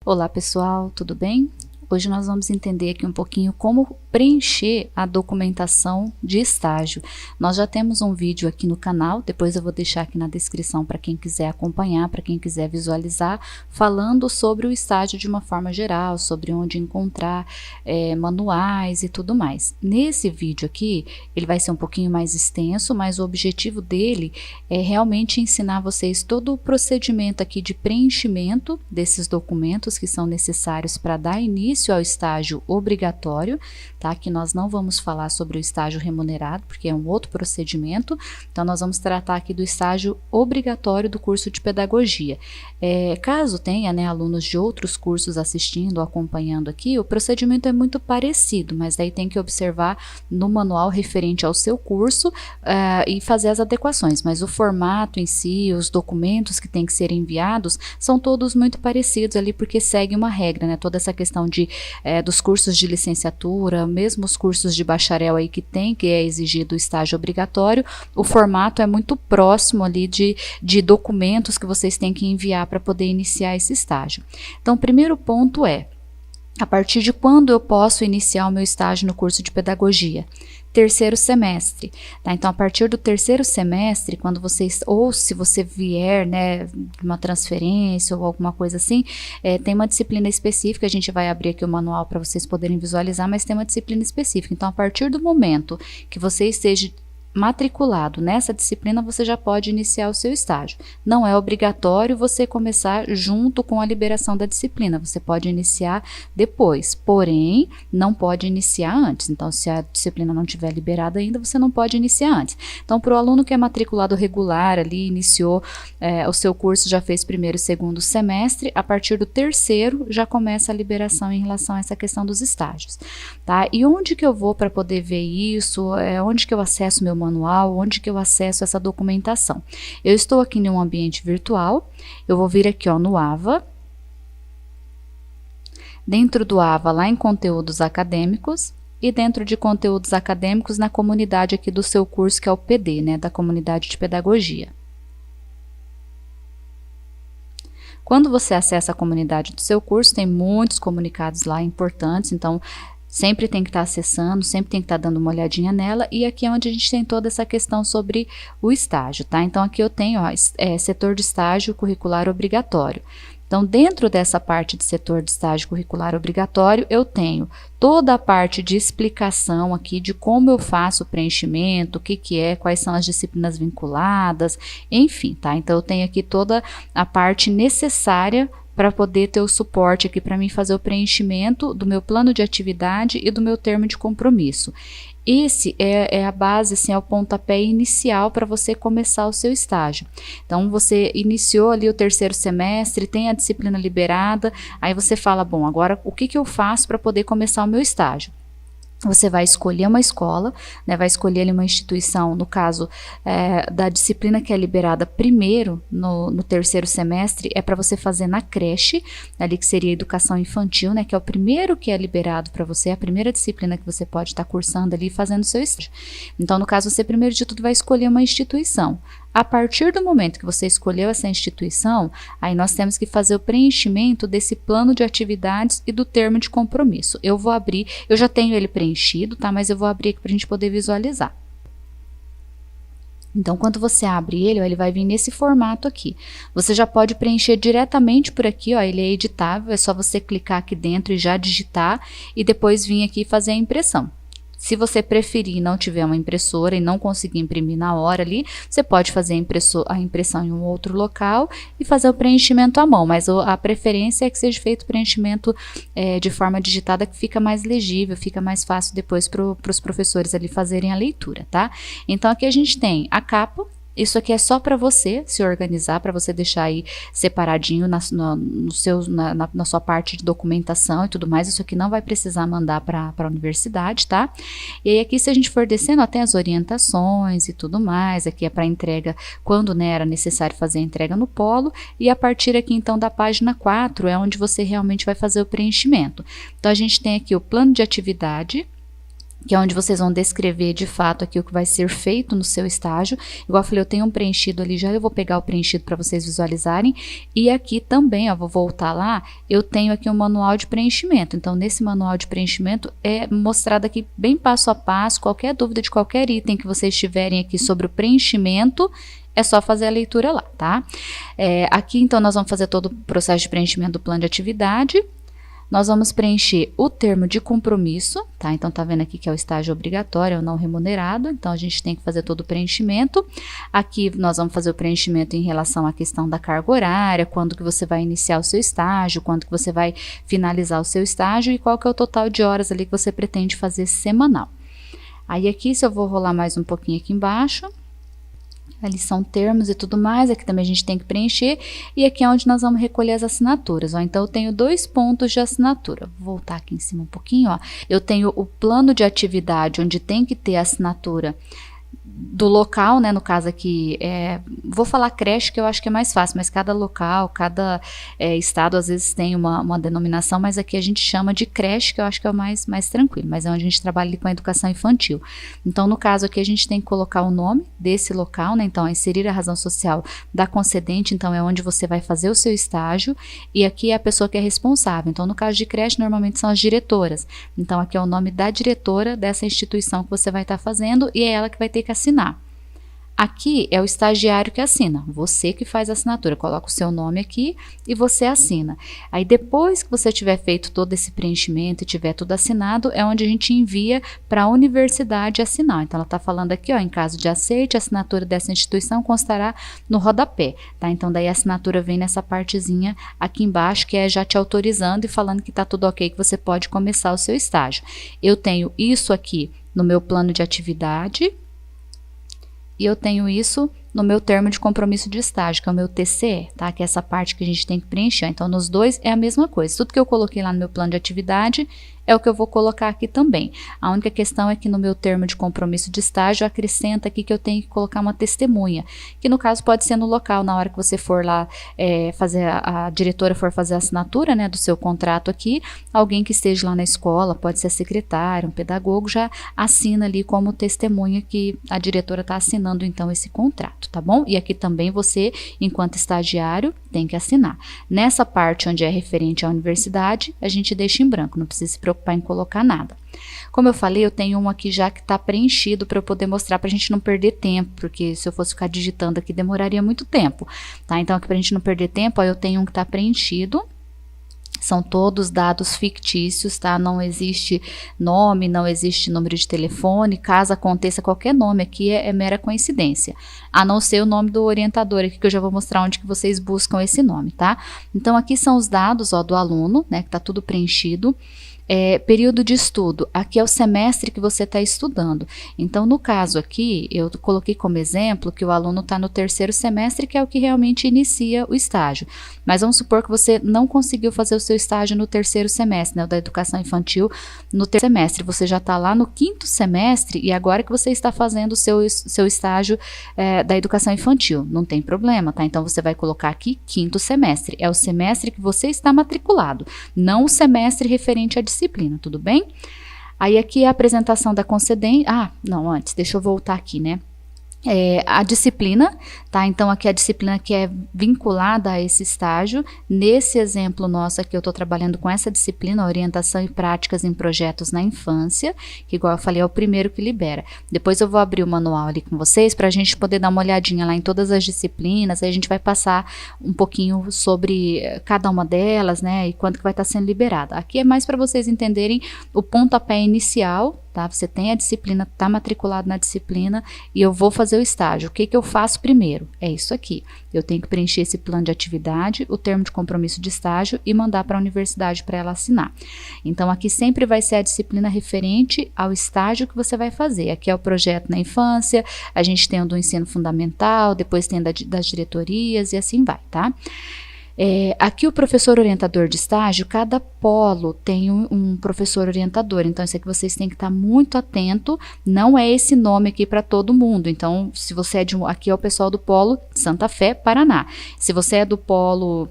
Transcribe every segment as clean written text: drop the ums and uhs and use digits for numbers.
Olá pessoal, tudo bem? Hoje nós vamos entender aqui um pouquinho como preencher a documentação de estágio. Nós já temos um vídeo aqui no canal, depois eu vou deixar aqui na descrição para quem quiser acompanhar, para quem quiser visualizar, falando sobre o estágio de uma forma geral, sobre onde encontrar manuais e tudo mais. Nesse vídeo aqui, ele vai ser um pouquinho mais extenso, mas o objetivo dele é realmente ensinar vocês todo o procedimento aqui de preenchimento desses documentos que são necessários para dar início ao estágio obrigatório, tá? Que nós não vamos falar sobre o estágio remunerado, porque é um outro procedimento. Então, nós vamos tratar aqui do estágio obrigatório do curso de pedagogia. Caso tenha, né, alunos de outros cursos assistindo ou acompanhando aqui, o procedimento é muito parecido, mas daí tem que observar no manual referente ao seu curso e fazer as adequações. Mas o formato em si, os documentos que têm que ser enviados, são todos muito parecidos ali, porque segue uma regra, né? Toda essa questão dos cursos de licenciatura, mesmo os cursos de bacharel aí que é exigido o estágio obrigatório, o formato é muito próximo ali de documentos que vocês têm que enviar para poder iniciar esse estágio. Então, o primeiro ponto é: a partir de quando eu posso iniciar o meu estágio no curso de pedagogia? Terceiro semestre, tá? Então, a partir do terceiro semestre, quando vocês, ou se você vier, né, uma transferência ou alguma coisa assim, tem uma disciplina específica. A gente vai abrir aqui o manual para vocês poderem visualizar, mas tem uma disciplina específica. Então, a partir do momento que você esteja matriculado nessa disciplina, você já pode iniciar o seu estágio. Não é obrigatório você começar junto com a liberação da disciplina, você pode iniciar depois, porém, não pode iniciar antes. Então, se a disciplina não estiver liberada ainda, você não pode iniciar antes. Então, para o aluno que é matriculado regular ali, iniciou o seu curso, já fez primeiro e segundo semestre, a partir do terceiro já começa a liberação em relação a essa questão dos estágios, tá? E onde que eu vou para poder ver isso? Onde que eu acesso meu manual, onde que eu acesso essa documentação? Eu estou aqui em um ambiente virtual, eu vou vir aqui, ó, no AVA, dentro do AVA, lá em conteúdos acadêmicos, e dentro de conteúdos acadêmicos, na comunidade aqui do seu curso, que é o PD, né, da comunidade de pedagogia. Quando você acessa a comunidade do seu curso, tem muitos comunicados lá importantes, então sempre tem que estar acessando, sempre tem que estar dando uma olhadinha nela, e aqui é onde a gente tem toda essa questão sobre o estágio, tá? Então, aqui eu tenho, ó, setor de estágio curricular obrigatório. Então, dentro dessa parte de setor de estágio curricular obrigatório, eu tenho toda a parte de explicação aqui de como eu faço o preenchimento, o que quais são as disciplinas vinculadas, enfim, tá? Então, eu tenho aqui toda a parte necessária para poder ter o suporte aqui para mim fazer o preenchimento do meu plano de atividade e do meu termo de compromisso. Esse é a base, assim, é o pontapé inicial para você começar o seu estágio. Então, você iniciou ali o terceiro semestre, tem a disciplina liberada, aí você fala, bom, agora o que eu faço para poder começar o meu estágio? Você vai escolher uma escola, né, vai escolher ali uma instituição, no caso da disciplina que é liberada primeiro no terceiro semestre, é para você fazer na creche, ali que seria educação infantil, né, que é o primeiro que é liberado para você, a primeira disciplina que você pode estar cursando ali, fazendo seu estágio. Então, no caso, você primeiro de tudo vai escolher uma instituição. A partir do momento que você escolheu essa instituição, aí nós temos que fazer o preenchimento desse plano de atividades e do termo de compromisso. Eu vou abrir, eu já tenho ele preenchido, tá? Mas eu vou abrir aqui para a gente poder visualizar. Então, quando você abre ele, ó, ele vai vir nesse formato aqui. Você já pode preencher diretamente por aqui, ó, ele é editável, é só você clicar aqui dentro e já digitar e depois vir aqui fazer a impressão. Se você preferir, não tiver uma impressora e não conseguir imprimir na hora ali, você pode fazer a impressão em um outro local e fazer o preenchimento à mão, mas a preferência é que seja feito o preenchimento de forma digitada, que fica mais legível, fica mais fácil depois para os professores ali fazerem a leitura, tá? Então, aqui a gente tem a capa. Isso aqui é só para você se organizar, para você deixar aí separadinho na sua parte de documentação e tudo mais. Isso aqui não vai precisar mandar para a universidade, tá? E aí aqui, se a gente for descendo, ó, tem as orientações e tudo mais. Aqui é para entrega, quando, né, era necessário fazer a entrega no polo. E a partir aqui, então, da página 4, é onde você realmente vai fazer o preenchimento. Então, a gente tem aqui o plano de atividade, que é onde vocês vão descrever de fato aqui o que vai ser feito no seu estágio. Igual eu falei, eu tenho um preenchido ali já, eu vou pegar o preenchido para vocês visualizarem. E aqui também, ó, vou voltar lá, eu tenho aqui um manual de preenchimento. Então, nesse manual de preenchimento é mostrado aqui bem passo a passo, qualquer dúvida de qualquer item que vocês tiverem aqui sobre o preenchimento, é só fazer a leitura lá, tá? Aqui, então, nós vamos fazer todo o processo de preenchimento do plano de atividade. Nós vamos preencher o termo de compromisso, tá? Então, tá vendo aqui que é o estágio obrigatório, é o não remunerado. Então, a gente tem que fazer todo o preenchimento. Aqui, nós vamos fazer o preenchimento em relação à questão da carga horária, quando que você vai iniciar o seu estágio, quando que você vai finalizar o seu estágio e qual que é o total de horas ali que você pretende fazer semanal. Aí, aqui, se eu vou rolar mais um pouquinho aqui embaixo, ali são termos e tudo mais, aqui também a gente tem que preencher, e aqui é onde nós vamos recolher as assinaturas, ó. Então, eu tenho 2 pontos de assinatura. Vou voltar aqui em cima um pouquinho, ó. Eu tenho o plano de atividade, onde tem que ter a assinatura do local, né, no caso aqui, vou falar creche, que eu acho que é mais fácil, mas cada local, cada estado, às vezes tem uma denominação, mas aqui a gente chama de creche, que eu acho que é o mais tranquilo, mas é onde a gente trabalha ali com a educação infantil. Então, no caso aqui, a gente tem que colocar o nome desse local, né, então, inserir a razão social da concedente, então, é onde você vai fazer o seu estágio, e aqui é a pessoa que é responsável. Então, no caso de creche, normalmente são as diretoras. Então, aqui é o nome da diretora dessa instituição que você vai estar fazendo, e é ela que vai ter que assinar. Aqui é o estagiário que assina, você que faz a assinatura, coloca o seu nome aqui e você assina. Aí depois que você tiver feito todo esse preenchimento e tiver tudo assinado, é onde a gente envia para a universidade assinar. Então ela está falando aqui, ó, em caso de aceite, a assinatura dessa instituição constará no rodapé, tá? Então daí a assinatura vem nessa partezinha aqui embaixo, que é já te autorizando e falando que tá tudo ok, que você pode começar o seu estágio. Eu tenho isso aqui no meu plano de atividade, e eu tenho isso no meu termo de compromisso de estágio, que é o meu TCE, tá? Que é essa parte que a gente tem que preencher. Então, nos dois é a mesma coisa. Tudo que eu coloquei lá no meu plano de atividade é o que eu vou colocar aqui também. A única questão é que no meu termo de compromisso de estágio, acrescenta aqui que eu tenho que colocar uma testemunha, que no caso pode ser no local, na hora que você for lá fazer, a diretora for fazer a assinatura, né, do seu contrato aqui, alguém que esteja lá na escola, pode ser a secretária, um pedagogo, já assina ali como testemunha que a diretora está assinando então esse contrato, tá bom? E aqui também você, enquanto estagiário, tem que assinar. Nessa parte onde é referente à universidade, a gente deixa em branco, não precisa se preocupar em colocar nada. Como eu falei, eu tenho um aqui já que está preenchido para eu poder mostrar, para a gente não perder tempo, porque se eu fosse ficar digitando aqui demoraria muito tempo, tá? Então aqui para a gente não perder tempo, ó, eu tenho um que está preenchido. São todos dados fictícios, tá? Não existe nome, não existe número de telefone. Caso aconteça qualquer nome aqui, é mera coincidência. A não ser o nome do orientador aqui, que eu já vou mostrar onde que vocês buscam esse nome, tá? Então, aqui são os dados, ó, do aluno, né? Que tá tudo preenchido. Período de estudo, aqui é o semestre que você está estudando. Então, no caso aqui, eu coloquei como exemplo que o aluno está no 3º semestre, que é o que realmente inicia o estágio. Mas vamos supor que você não conseguiu fazer o seu estágio no 3º semestre, né, o da educação infantil, no 3º semestre. Você já está lá no 5º semestre e agora que você está fazendo o seu estágio da educação infantil. Não tem problema, tá? Então, você vai colocar aqui 5º semestre. É o semestre que você está matriculado, não o semestre referente à disciplina, tudo bem? Aí aqui é a apresentação da concedente. Não, antes, deixa eu voltar aqui, né? A disciplina, tá? Então, aqui a disciplina que é vinculada a esse estágio. Nesse exemplo nosso aqui, eu tô trabalhando com essa disciplina, orientação e práticas em projetos na infância, que igual eu falei, é o primeiro que libera. Depois eu vou abrir o manual ali com vocês, pra gente poder dar uma olhadinha lá em todas as disciplinas, aí a gente vai passar um pouquinho sobre cada uma delas, né? E quando que vai estar sendo liberada. Aqui é mais para vocês entenderem o pontapé inicial, tá? Você tem a disciplina, tá matriculado na disciplina e eu vou fazer o estágio. O que que eu faço primeiro? É isso aqui. Eu tenho que preencher esse plano de atividade, o termo de compromisso de estágio e mandar para a universidade para ela assinar. Então, aqui sempre vai ser a disciplina referente ao estágio que você vai fazer. Aqui é o projeto na infância, a gente tem o do ensino fundamental, depois tem das diretorias e assim vai, tá? Aqui o professor orientador de estágio, cada polo tem um professor orientador, então isso aqui vocês têm que estar muito atento, não é esse nome aqui para todo mundo. Então, se você é aqui é o pessoal do polo Santa Fé, Paraná. Se você é do polo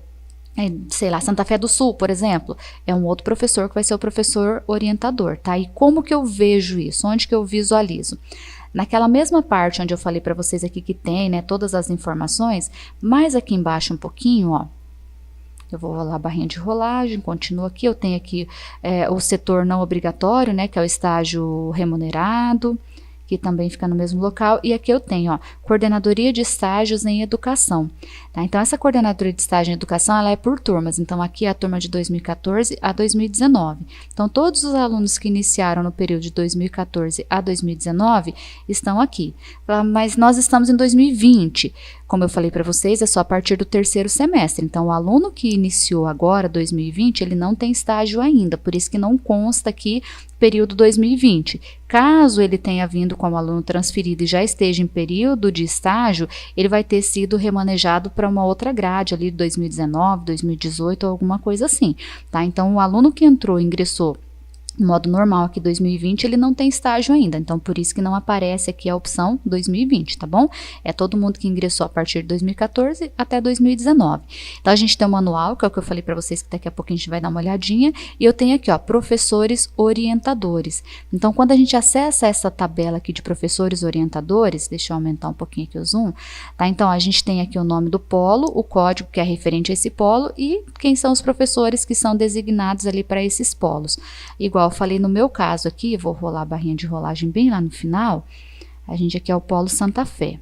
sei lá, Santa Fé do Sul, por exemplo, é um outro professor que vai ser o professor orientador, tá? E como que eu vejo isso? Onde que eu visualizo? Naquela mesma parte onde eu falei para vocês aqui que tem, né, todas as informações, mais aqui embaixo um pouquinho, ó, eu vou rolar a barrinha de rolagem, continuo aqui, eu tenho aqui o setor não obrigatório, né, que é o estágio remunerado, que também fica no mesmo local, e aqui eu tenho, ó, coordenadoria de estágios em educação, tá? Então, essa coordenadoria de estágio em educação, ela é por turmas, então aqui é a turma de 2014 a 2019, então todos os alunos que iniciaram no período de 2014 a 2019 estão aqui, mas nós estamos em 2020, como eu falei para vocês, é só a partir do terceiro semestre, então o aluno que iniciou agora, 2020, ele não tem estágio ainda, por isso que não consta aqui período 2020. Caso ele tenha vindo como aluno transferido e já esteja em período de estágio, ele vai ter sido remanejado para uma outra grade ali, 2019, 2018 ou alguma coisa assim, tá? Então, o aluno que entrou, ingressou no modo normal aqui 2020, ele não tem estágio ainda, então por isso que não aparece aqui a opção 2020, tá bom? É todo mundo que ingressou a partir de 2014 até 2019. Então a gente tem o manual, que é o que eu falei para vocês, que daqui a pouco a gente vai dar uma olhadinha, e eu tenho aqui, ó, professores orientadores. Então quando a gente acessa essa tabela aqui de professores orientadores, deixa eu aumentar um pouquinho aqui o zoom, tá? Então a gente tem aqui o nome do polo, o código que é referente a esse polo e quem são os professores que são designados ali para esses polos. Igual eu falei no meu caso aqui, vou rolar a barrinha de rolagem bem lá no final, a gente aqui é o Polo Santa Fé,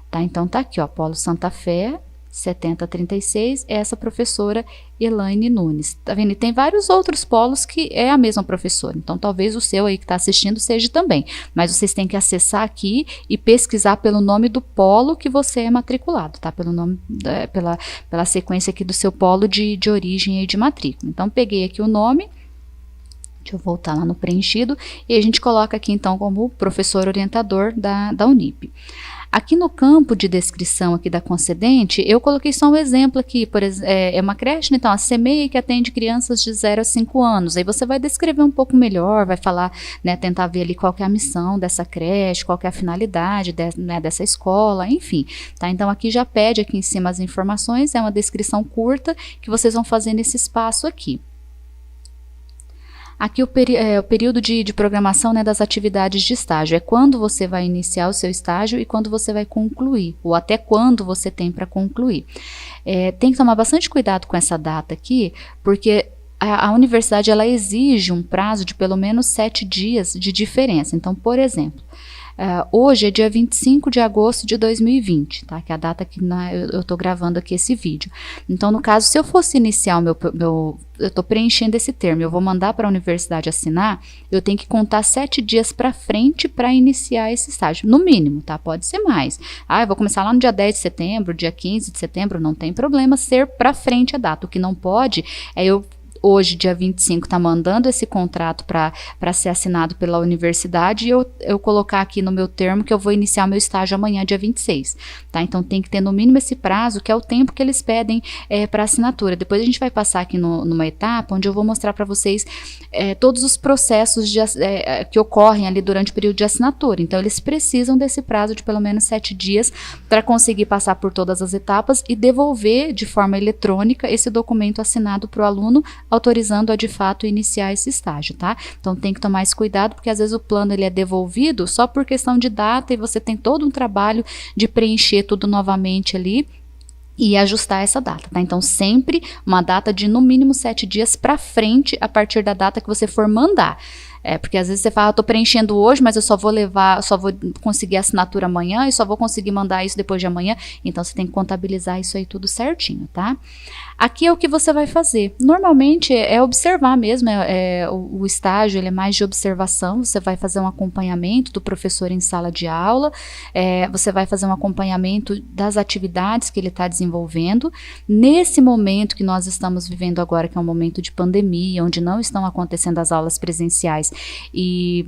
tá? Então tá aqui, ó, Polo Santa Fé, 7036, é essa professora Elaine Nunes, tá vendo? E tem vários outros polos que é a mesma professora, então talvez o seu aí que tá assistindo seja também, mas vocês têm que acessar aqui e pesquisar pelo nome do polo que você é matriculado, tá? Pelo nome, pela sequência aqui do seu polo de origem e de matrícula. Então peguei aqui o nome, deixa eu voltar lá no preenchido, e a gente coloca aqui então como professor orientador da Unip. Aqui no campo de descrição aqui da concedente, eu coloquei só um exemplo aqui, por exemplo, é uma creche, então a CEMEI que atende crianças de 0 a 5 anos, aí você vai descrever um pouco melhor, vai falar, né, tentar ver ali qual que é a missão dessa creche, qual que é a finalidade né, dessa escola, enfim, tá? Então aqui já pede aqui em cima as informações, é uma descrição curta que vocês vão fazer nesse espaço aqui. Aqui o período de programação, né, das atividades de estágio, é quando você vai iniciar o seu estágio e quando você vai concluir, ou até quando você tem para concluir. Tem que tomar bastante cuidado com essa data aqui, porque a universidade ela exige um prazo de pelo menos 7 dias de diferença. Então, por exemplo, hoje é dia 25 de agosto de 2020, tá? Que é a data que eu tô gravando aqui esse vídeo. Então, no caso, se eu fosse iniciar eu tô preenchendo esse termo, eu vou mandar para a universidade assinar, eu tenho que contar 7 dias para frente para iniciar esse estágio, no mínimo, tá? Pode ser mais. Eu vou começar lá no dia 10 de setembro, dia 15 de setembro, não tem problema ser para frente a data. O que não pode é eu hoje, dia 25, tá mandando esse contrato para ser assinado pela universidade e eu colocar aqui no meu termo que eu vou iniciar meu estágio amanhã, dia 26, tá? Então tem que ter no mínimo esse prazo, que é o tempo que eles pedem para assinatura. Depois a gente vai passar aqui numa etapa onde eu vou mostrar para vocês todos os processos que ocorrem ali durante o período de assinatura. Então eles precisam desse prazo de pelo menos 7 dias para conseguir passar por todas as etapas e devolver de forma eletrônica esse documento assinado para o aluno, autorizando a de fato iniciar esse estágio, tá? Então tem que tomar esse cuidado, porque às vezes o plano ele é devolvido só por questão de data e você tem todo um trabalho de preencher tudo novamente ali e ajustar essa data, tá? Então sempre uma data de no mínimo 7 dias para frente a partir da data que você for mandar. Porque às vezes você fala, eu tô preenchendo hoje, mas eu só vou conseguir a assinatura amanhã e só vou conseguir mandar isso depois de amanhã. Então você tem que contabilizar isso aí tudo certinho, tá? Aqui é o que você vai fazer. Normalmente é observar mesmo, o estágio ele é mais de observação, você vai fazer um acompanhamento do professor em sala de aula, você vai fazer um acompanhamento das atividades que ele está desenvolvendo. Nesse momento que nós estamos vivendo agora, que é um momento de pandemia, onde não estão acontecendo as aulas presenciais, e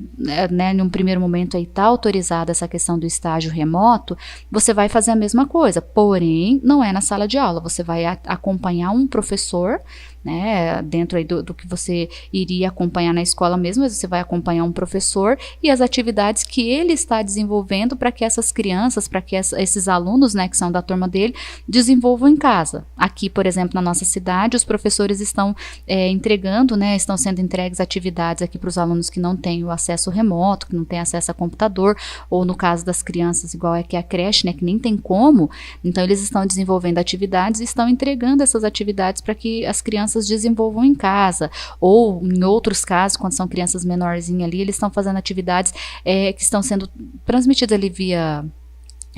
né, num primeiro momento aí está autorizada essa questão do estágio remoto, você vai fazer a mesma coisa, porém não é na sala de aula, você vai acompanhar um professor, né, dentro aí do que você iria acompanhar na escola mesmo, mas você vai acompanhar um professor e as atividades que ele está desenvolvendo para que essas crianças, para que esses alunos, né, que são da turma dele, desenvolvam em casa. Aqui, por exemplo, na nossa cidade, os professores estão entregando, né, estão sendo entregues atividades aqui para os alunos que não têm o acesso remoto, que não têm acesso a computador, ou no caso das crianças, igual é que a creche, né, que nem tem como, então eles estão desenvolvendo atividades e estão entregando essas atividades para que as crianças desenvolvam em casa, ou em outros casos, quando são crianças menorzinhas ali, eles estão fazendo atividades que estão sendo transmitidas ali via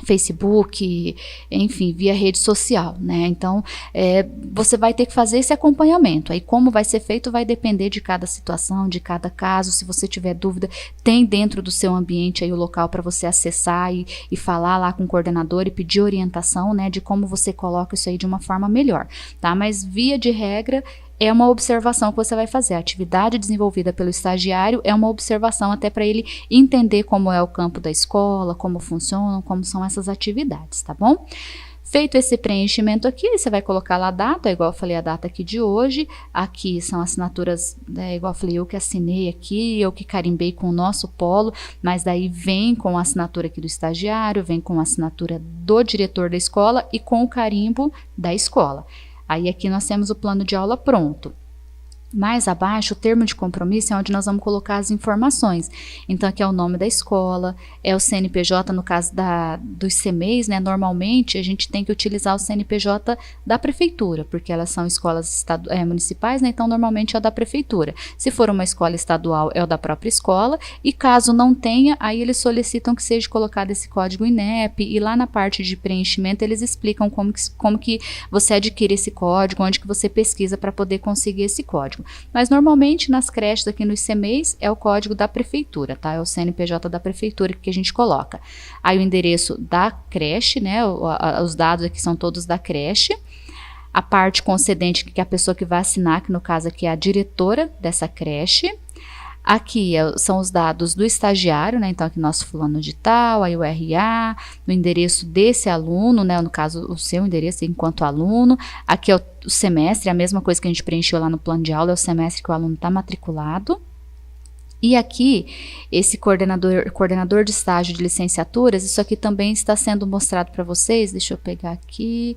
Facebook, enfim, via rede social, né? Então, você vai ter que fazer esse acompanhamento. Aí, como vai ser feito, vai depender de cada situação, de cada caso. Se você tiver dúvida, tem dentro do seu ambiente aí o local para você acessar e falar lá com o coordenador e pedir orientação, né, de como você coloca isso aí de uma forma melhor, tá? Mas, via de regra, é uma observação que você vai fazer. A atividade desenvolvida pelo estagiário é uma observação até para ele entender como é o campo da escola, como funcionam, como são essas atividades, tá bom? Feito esse preenchimento aqui, você vai colocar lá a data, igual eu falei, a data aqui de hoje. Aqui são assinaturas, igual eu falei, eu que assinei aqui, eu que carimbei com o nosso polo, mas daí vem com a assinatura aqui do estagiário, vem com a assinatura do diretor da escola e com o carimbo da escola. Aí aqui nós temos o plano de aula pronto. Mais abaixo, o termo de compromisso é onde nós vamos colocar as informações. Então, aqui é o nome da escola, é o CNPJ, no caso dos CMEIs, né? Normalmente, a gente tem que utilizar o CNPJ da prefeitura, porque elas são escolas municipais, né? Então, normalmente é o da prefeitura. Se for uma escola estadual, é o da própria escola, e caso não tenha, aí eles solicitam que seja colocado esse código INEP, e lá na parte de preenchimento, eles explicam como que você adquire esse código, onde que você pesquisa para poder conseguir esse código. Mas normalmente nas creches aqui nos CMEIs é o código da prefeitura, tá? É o CNPJ da prefeitura que a gente coloca. Aí o endereço da creche, né? Os dados aqui são todos da creche. A parte concedente, que é a pessoa que vai assinar, que no caso aqui é a diretora dessa creche. Aqui são os dados do estagiário, né? Então aqui nosso fulano de tal, aí o RA, o endereço desse aluno, né? No caso, o seu endereço enquanto aluno. Aqui é o semestre, a mesma coisa que a gente preencheu lá no plano de aula, é o semestre que o aluno está matriculado. E aqui, esse coordenador de estágio de licenciaturas, isso aqui também está sendo mostrado para vocês. Deixa eu pegar aqui.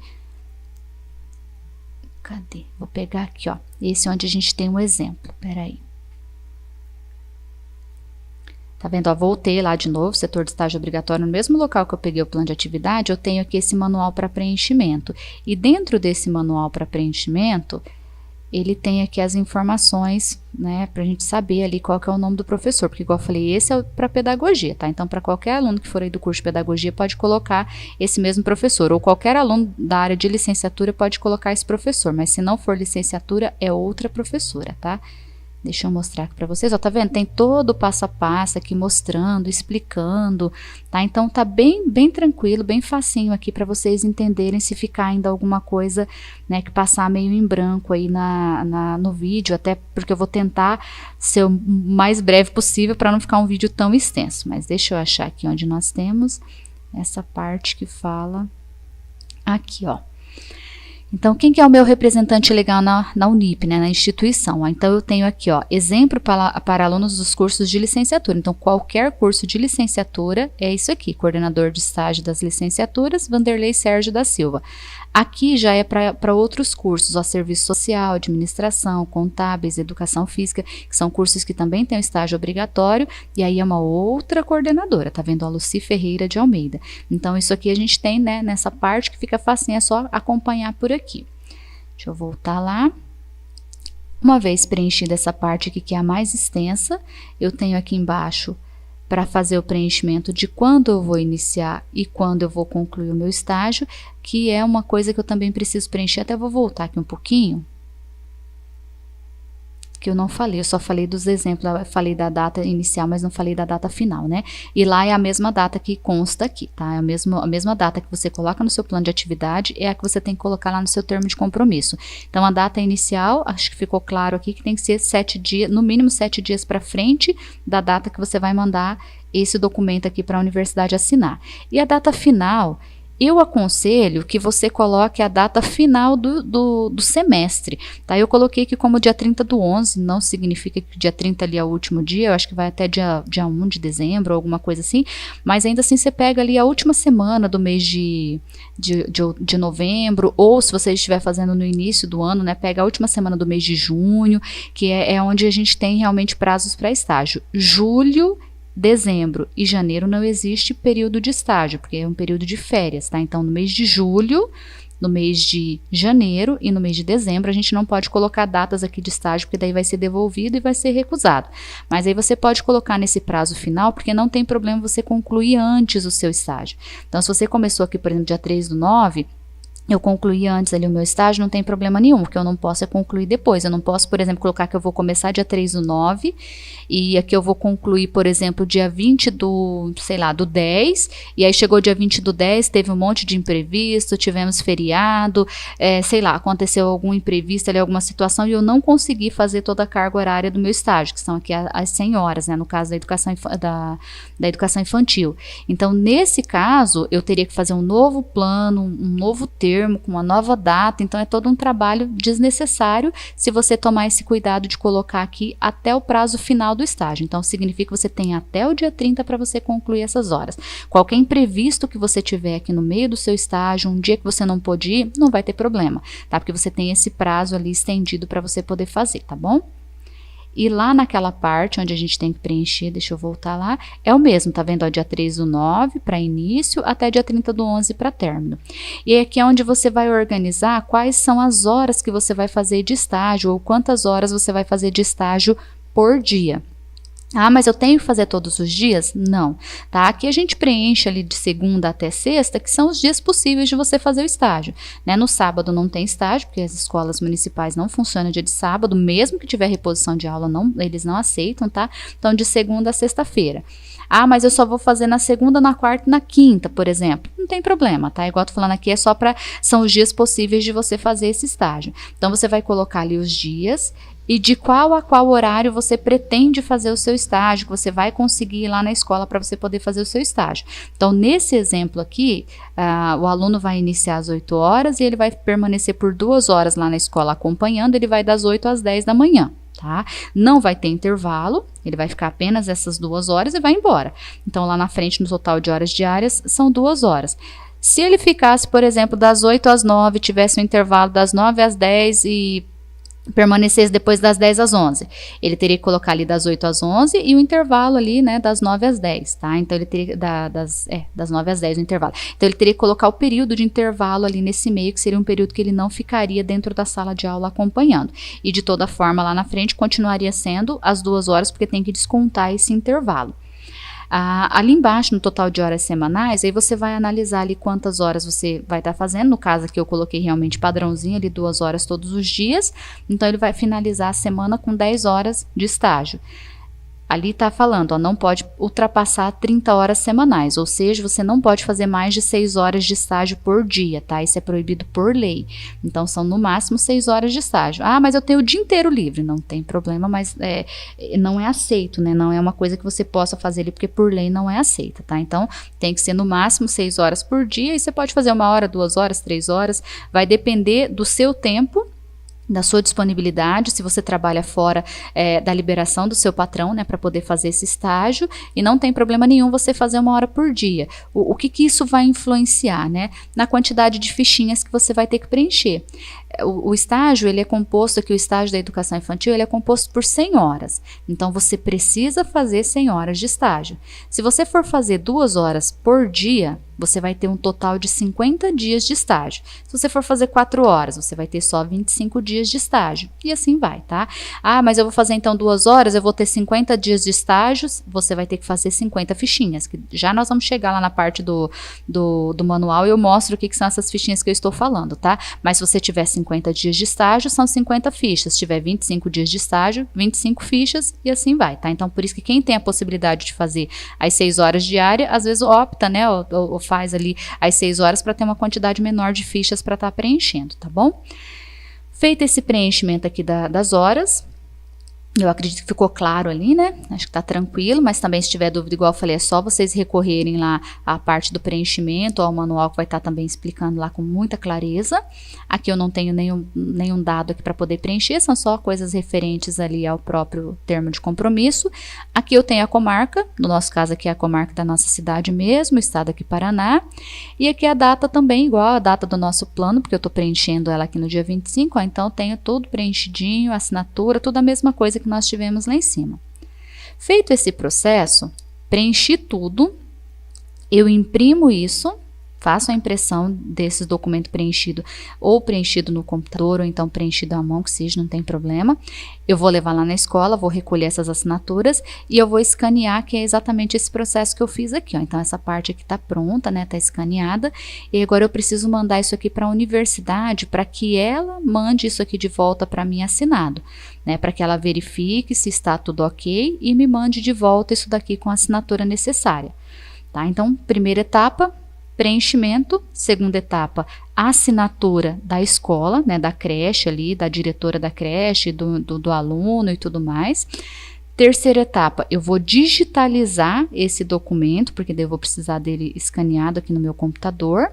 Cadê? Vou pegar aqui, ó. Esse é onde a gente tem um exemplo. Peraí. Tá vendo? Ó, voltei lá de novo, setor de estágio obrigatório, no mesmo local que eu peguei o plano de atividade, eu tenho aqui esse manual para preenchimento. E dentro desse manual para preenchimento, ele tem aqui as informações, né, para a gente saber ali qual que é o nome do professor, porque igual eu falei, esse é para pedagogia, tá? Então, para qualquer aluno que for aí do curso de pedagogia, pode colocar esse mesmo professor, ou qualquer aluno da área de licenciatura pode colocar esse professor, mas se não for licenciatura, é outra professora, tá? Deixa eu mostrar aqui para vocês, ó, tá vendo? Tem todo o passo a passo aqui mostrando, explicando, tá? Então tá bem tranquilo, bem facinho aqui para vocês entenderem se ficar ainda alguma coisa, né, que passar meio em branco aí no vídeo, até porque eu vou tentar ser o mais breve possível para não ficar um vídeo tão extenso. Mas deixa eu achar aqui onde nós temos essa parte que fala aqui, ó. Então, quem que é o meu representante legal na Unip, né, na instituição? Então, eu tenho aqui, ó, exemplo para alunos dos cursos de licenciatura. Então, qualquer curso de licenciatura é isso aqui, coordenador de estágio das licenciaturas, Vanderlei Sérgio da Silva. Aqui já é para outros cursos, ó, serviço social, administração, contábeis, educação física, que são cursos que também têm um estágio obrigatório, e aí é uma outra coordenadora, tá vendo? A Luci Ferreira de Almeida. Então, isso aqui a gente tem, né, nessa parte que fica facinho, é só acompanhar por aqui. Deixa eu voltar lá. Uma vez preenchida essa parte aqui, que é a mais extensa, eu tenho aqui embaixo para fazer o preenchimento de quando eu vou iniciar e quando eu vou concluir o meu estágio, que é uma coisa que eu também preciso preencher. Até vou voltar aqui um pouquinho, que eu não falei, eu só falei dos exemplos, eu falei da data inicial, mas não falei da data final, né? E lá é a mesma data que consta aqui, tá? É a mesma data que você coloca no seu plano de atividade, é a que você tem que colocar lá no seu termo de compromisso. Então, a data inicial, acho que ficou claro aqui, que tem que ser 7 dias, no mínimo 7 dias para frente da data que você vai mandar esse documento aqui para a universidade assinar. E a data final Eu aconselho que você coloque a data final do semestre, tá? Eu coloquei aqui como dia 30/11, não significa que dia 30 ali é o último dia, eu acho que vai até dia 1 de dezembro, alguma coisa assim, mas ainda assim você pega ali a última semana do mês de novembro, ou se você estiver fazendo no início do ano, né, pega a última semana do mês de junho, que é onde a gente tem realmente prazos para estágio. Julho, dezembro e janeiro não existe período de estágio, porque é um período de férias, tá? Então, no mês de julho, no mês de janeiro e no mês de dezembro, a gente não pode colocar datas aqui de estágio, porque daí vai ser devolvido e vai ser recusado. Mas aí você pode colocar nesse prazo final, porque não tem problema você concluir antes o seu estágio. Então, se você começou aqui, por exemplo, dia 3/9, eu concluí antes ali o meu estágio, não tem problema nenhum, porque eu não posso concluir depois. Eu não posso, por exemplo, colocar que eu vou começar dia 3/9 e aqui eu vou concluir, por exemplo, dia 20 do 10, e aí chegou dia 20/10, teve um monte de imprevisto, tivemos feriado, aconteceu algum imprevisto ali, alguma situação, e eu não consegui fazer toda a carga horária do meu estágio, que são aqui as 100 horas, né, no caso da educação infantil. Então, nesse caso, eu teria que fazer um novo plano, um novo termo, com uma nova data, então é todo um trabalho desnecessário se você tomar esse cuidado de colocar aqui até o prazo final do estágio. Então significa que você tem até o dia 30 para você concluir essas horas. Qualquer imprevisto que você tiver aqui no meio do seu estágio, um dia que você não pôde ir, não vai ter problema, tá? Porque você tem esse prazo ali estendido para você poder fazer, tá bom? E lá naquela parte onde a gente tem que preencher, deixa eu voltar lá, é o mesmo, tá vendo? Ó, dia 3/9 para início, até dia 30/11 para término. E aqui é onde você vai organizar quais são as horas que você vai fazer de estágio, ou quantas horas você vai fazer de estágio por dia. Ah, mas eu tenho que fazer todos os dias? Não, tá? Aqui a gente preenche ali de segunda até sexta, que são os dias possíveis de você fazer o estágio, né? No sábado não tem estágio, porque as escolas municipais não funcionam dia de sábado, mesmo que tiver reposição de aula, eles não aceitam, tá? Então, de segunda a sexta-feira. Ah, mas eu só vou fazer na segunda, na quarta e na quinta, por exemplo. Não tem problema, tá? Igual eu tô falando aqui, são os dias possíveis de você fazer esse estágio. Então, você vai colocar ali os dias e de qual a qual horário você pretende fazer o seu estágio, que você vai conseguir ir lá na escola para você poder fazer o seu estágio. Então, nesse exemplo aqui, o aluno vai iniciar às 8 horas e ele vai permanecer por 2 horas lá na escola acompanhando, ele vai das 8 às 10 da manhã. Tá? Não vai ter intervalo, ele vai ficar apenas essas 2 horas e vai embora. Então, lá na frente, no total de horas diárias, são 2 horas. Se ele ficasse, por exemplo, das 8 às 9, tivesse um intervalo das 9 às 10 e permanecesse depois das 10 às 11, ele teria que colocar ali das 8 às 11 e o intervalo ali, né, das 9 às 10, tá? Então ele teria das 9 às 10 o intervalo. Então ele teria que colocar o período de intervalo ali nesse meio, que seria um período que ele não ficaria dentro da sala de aula acompanhando. E de toda forma lá na frente continuaria sendo as 2 horas, porque tem que descontar esse intervalo. Ali embaixo, no total de horas semanais, aí você vai analisar ali quantas horas você vai estar fazendo. No caso aqui eu coloquei realmente padrãozinho ali, 2 horas todos os dias. Então ele vai finalizar a semana com 10 horas de estágio. Ali está falando, ó, não pode ultrapassar 30 horas semanais, ou seja, você não pode fazer mais de 6 horas de estágio por dia, tá? Isso é proibido por lei. Então, são no máximo 6 horas de estágio. Ah, mas eu tenho o dia inteiro livre. Não tem problema, mas não é aceito, né? Não é uma coisa que você possa fazer ali, porque por lei não é aceita, tá? Então, tem que ser no máximo 6 horas por dia, e você pode fazer 1 hora, 2 horas, 3 horas, vai depender do seu tempo, da sua disponibilidade, se você trabalha fora da liberação do seu patrão, né, para poder fazer esse estágio, e não tem problema nenhum você fazer 1 hora por dia. O que isso vai influenciar, né? Na quantidade de fichinhas que você vai ter que preencher. O estágio, ele é composto aqui, o estágio da educação infantil, ele é composto por 100 horas. Então, você precisa fazer 100 horas de estágio. Se você for fazer 2 horas por dia, você vai ter um total de 50 dias de estágio. Se você for fazer 4 horas, você vai ter só 25 dias de estágio. E assim vai, tá? Ah, mas eu vou fazer então 2 horas, eu vou ter 50 dias de estágios, você vai ter que fazer 50 fichinhas. Que já nós vamos chegar lá na parte do manual e eu mostro o que são essas fichinhas que eu estou falando, tá? Mas se você tiver 50 dias de estágio, são 50 fichas. Se tiver 25 dias de estágio, 25 fichas e assim vai, tá? Então, por isso que quem tem a possibilidade de fazer as 6 horas diárias, às vezes opta, né, ou faz ali as 6 horas para ter uma quantidade menor de fichas para estar preenchendo, tá bom? Feito esse preenchimento aqui das horas, Eu acredito que ficou claro ali, né? Acho que tá tranquilo, mas também se tiver dúvida, igual eu falei, é só vocês recorrerem lá à parte do preenchimento, ao manual que vai estar também explicando lá com muita clareza. Aqui eu não tenho nenhum dado aqui para poder preencher, são só coisas referentes ali ao próprio termo de compromisso. Aqui eu tenho a comarca, no nosso caso aqui é a comarca da nossa cidade mesmo, estado aqui Paraná. E aqui a data também, igual a data do nosso plano, porque eu tô preenchendo ela aqui no dia 25, ó, então eu tenho tudo preenchidinho, assinatura, tudo a mesma coisa que nós tivemos lá em cima. Feito esse processo, preenchi tudo, eu imprimo isso, faço a impressão desses documentos preenchidos, ou preenchido no computador, ou então preenchido à mão, que seja, não tem problema. Eu vou levar lá na escola, vou recolher essas assinaturas e eu vou escanear, que é exatamente esse processo que eu fiz aqui, ó. Então, essa parte aqui tá pronta, né, tá escaneada, e agora eu preciso mandar isso aqui para a universidade, para que ela mande isso aqui de volta para mim assinado, né, para que ela verifique se está tudo ok e me mande de volta isso daqui com a assinatura necessária, tá? Então, primeira etapa, preenchimento. Segunda etapa, assinatura da escola, né, da creche ali, da diretora da creche, do aluno e tudo mais. Terceira etapa, eu vou digitalizar esse documento, porque daí eu vou precisar dele escaneado aqui no meu computador.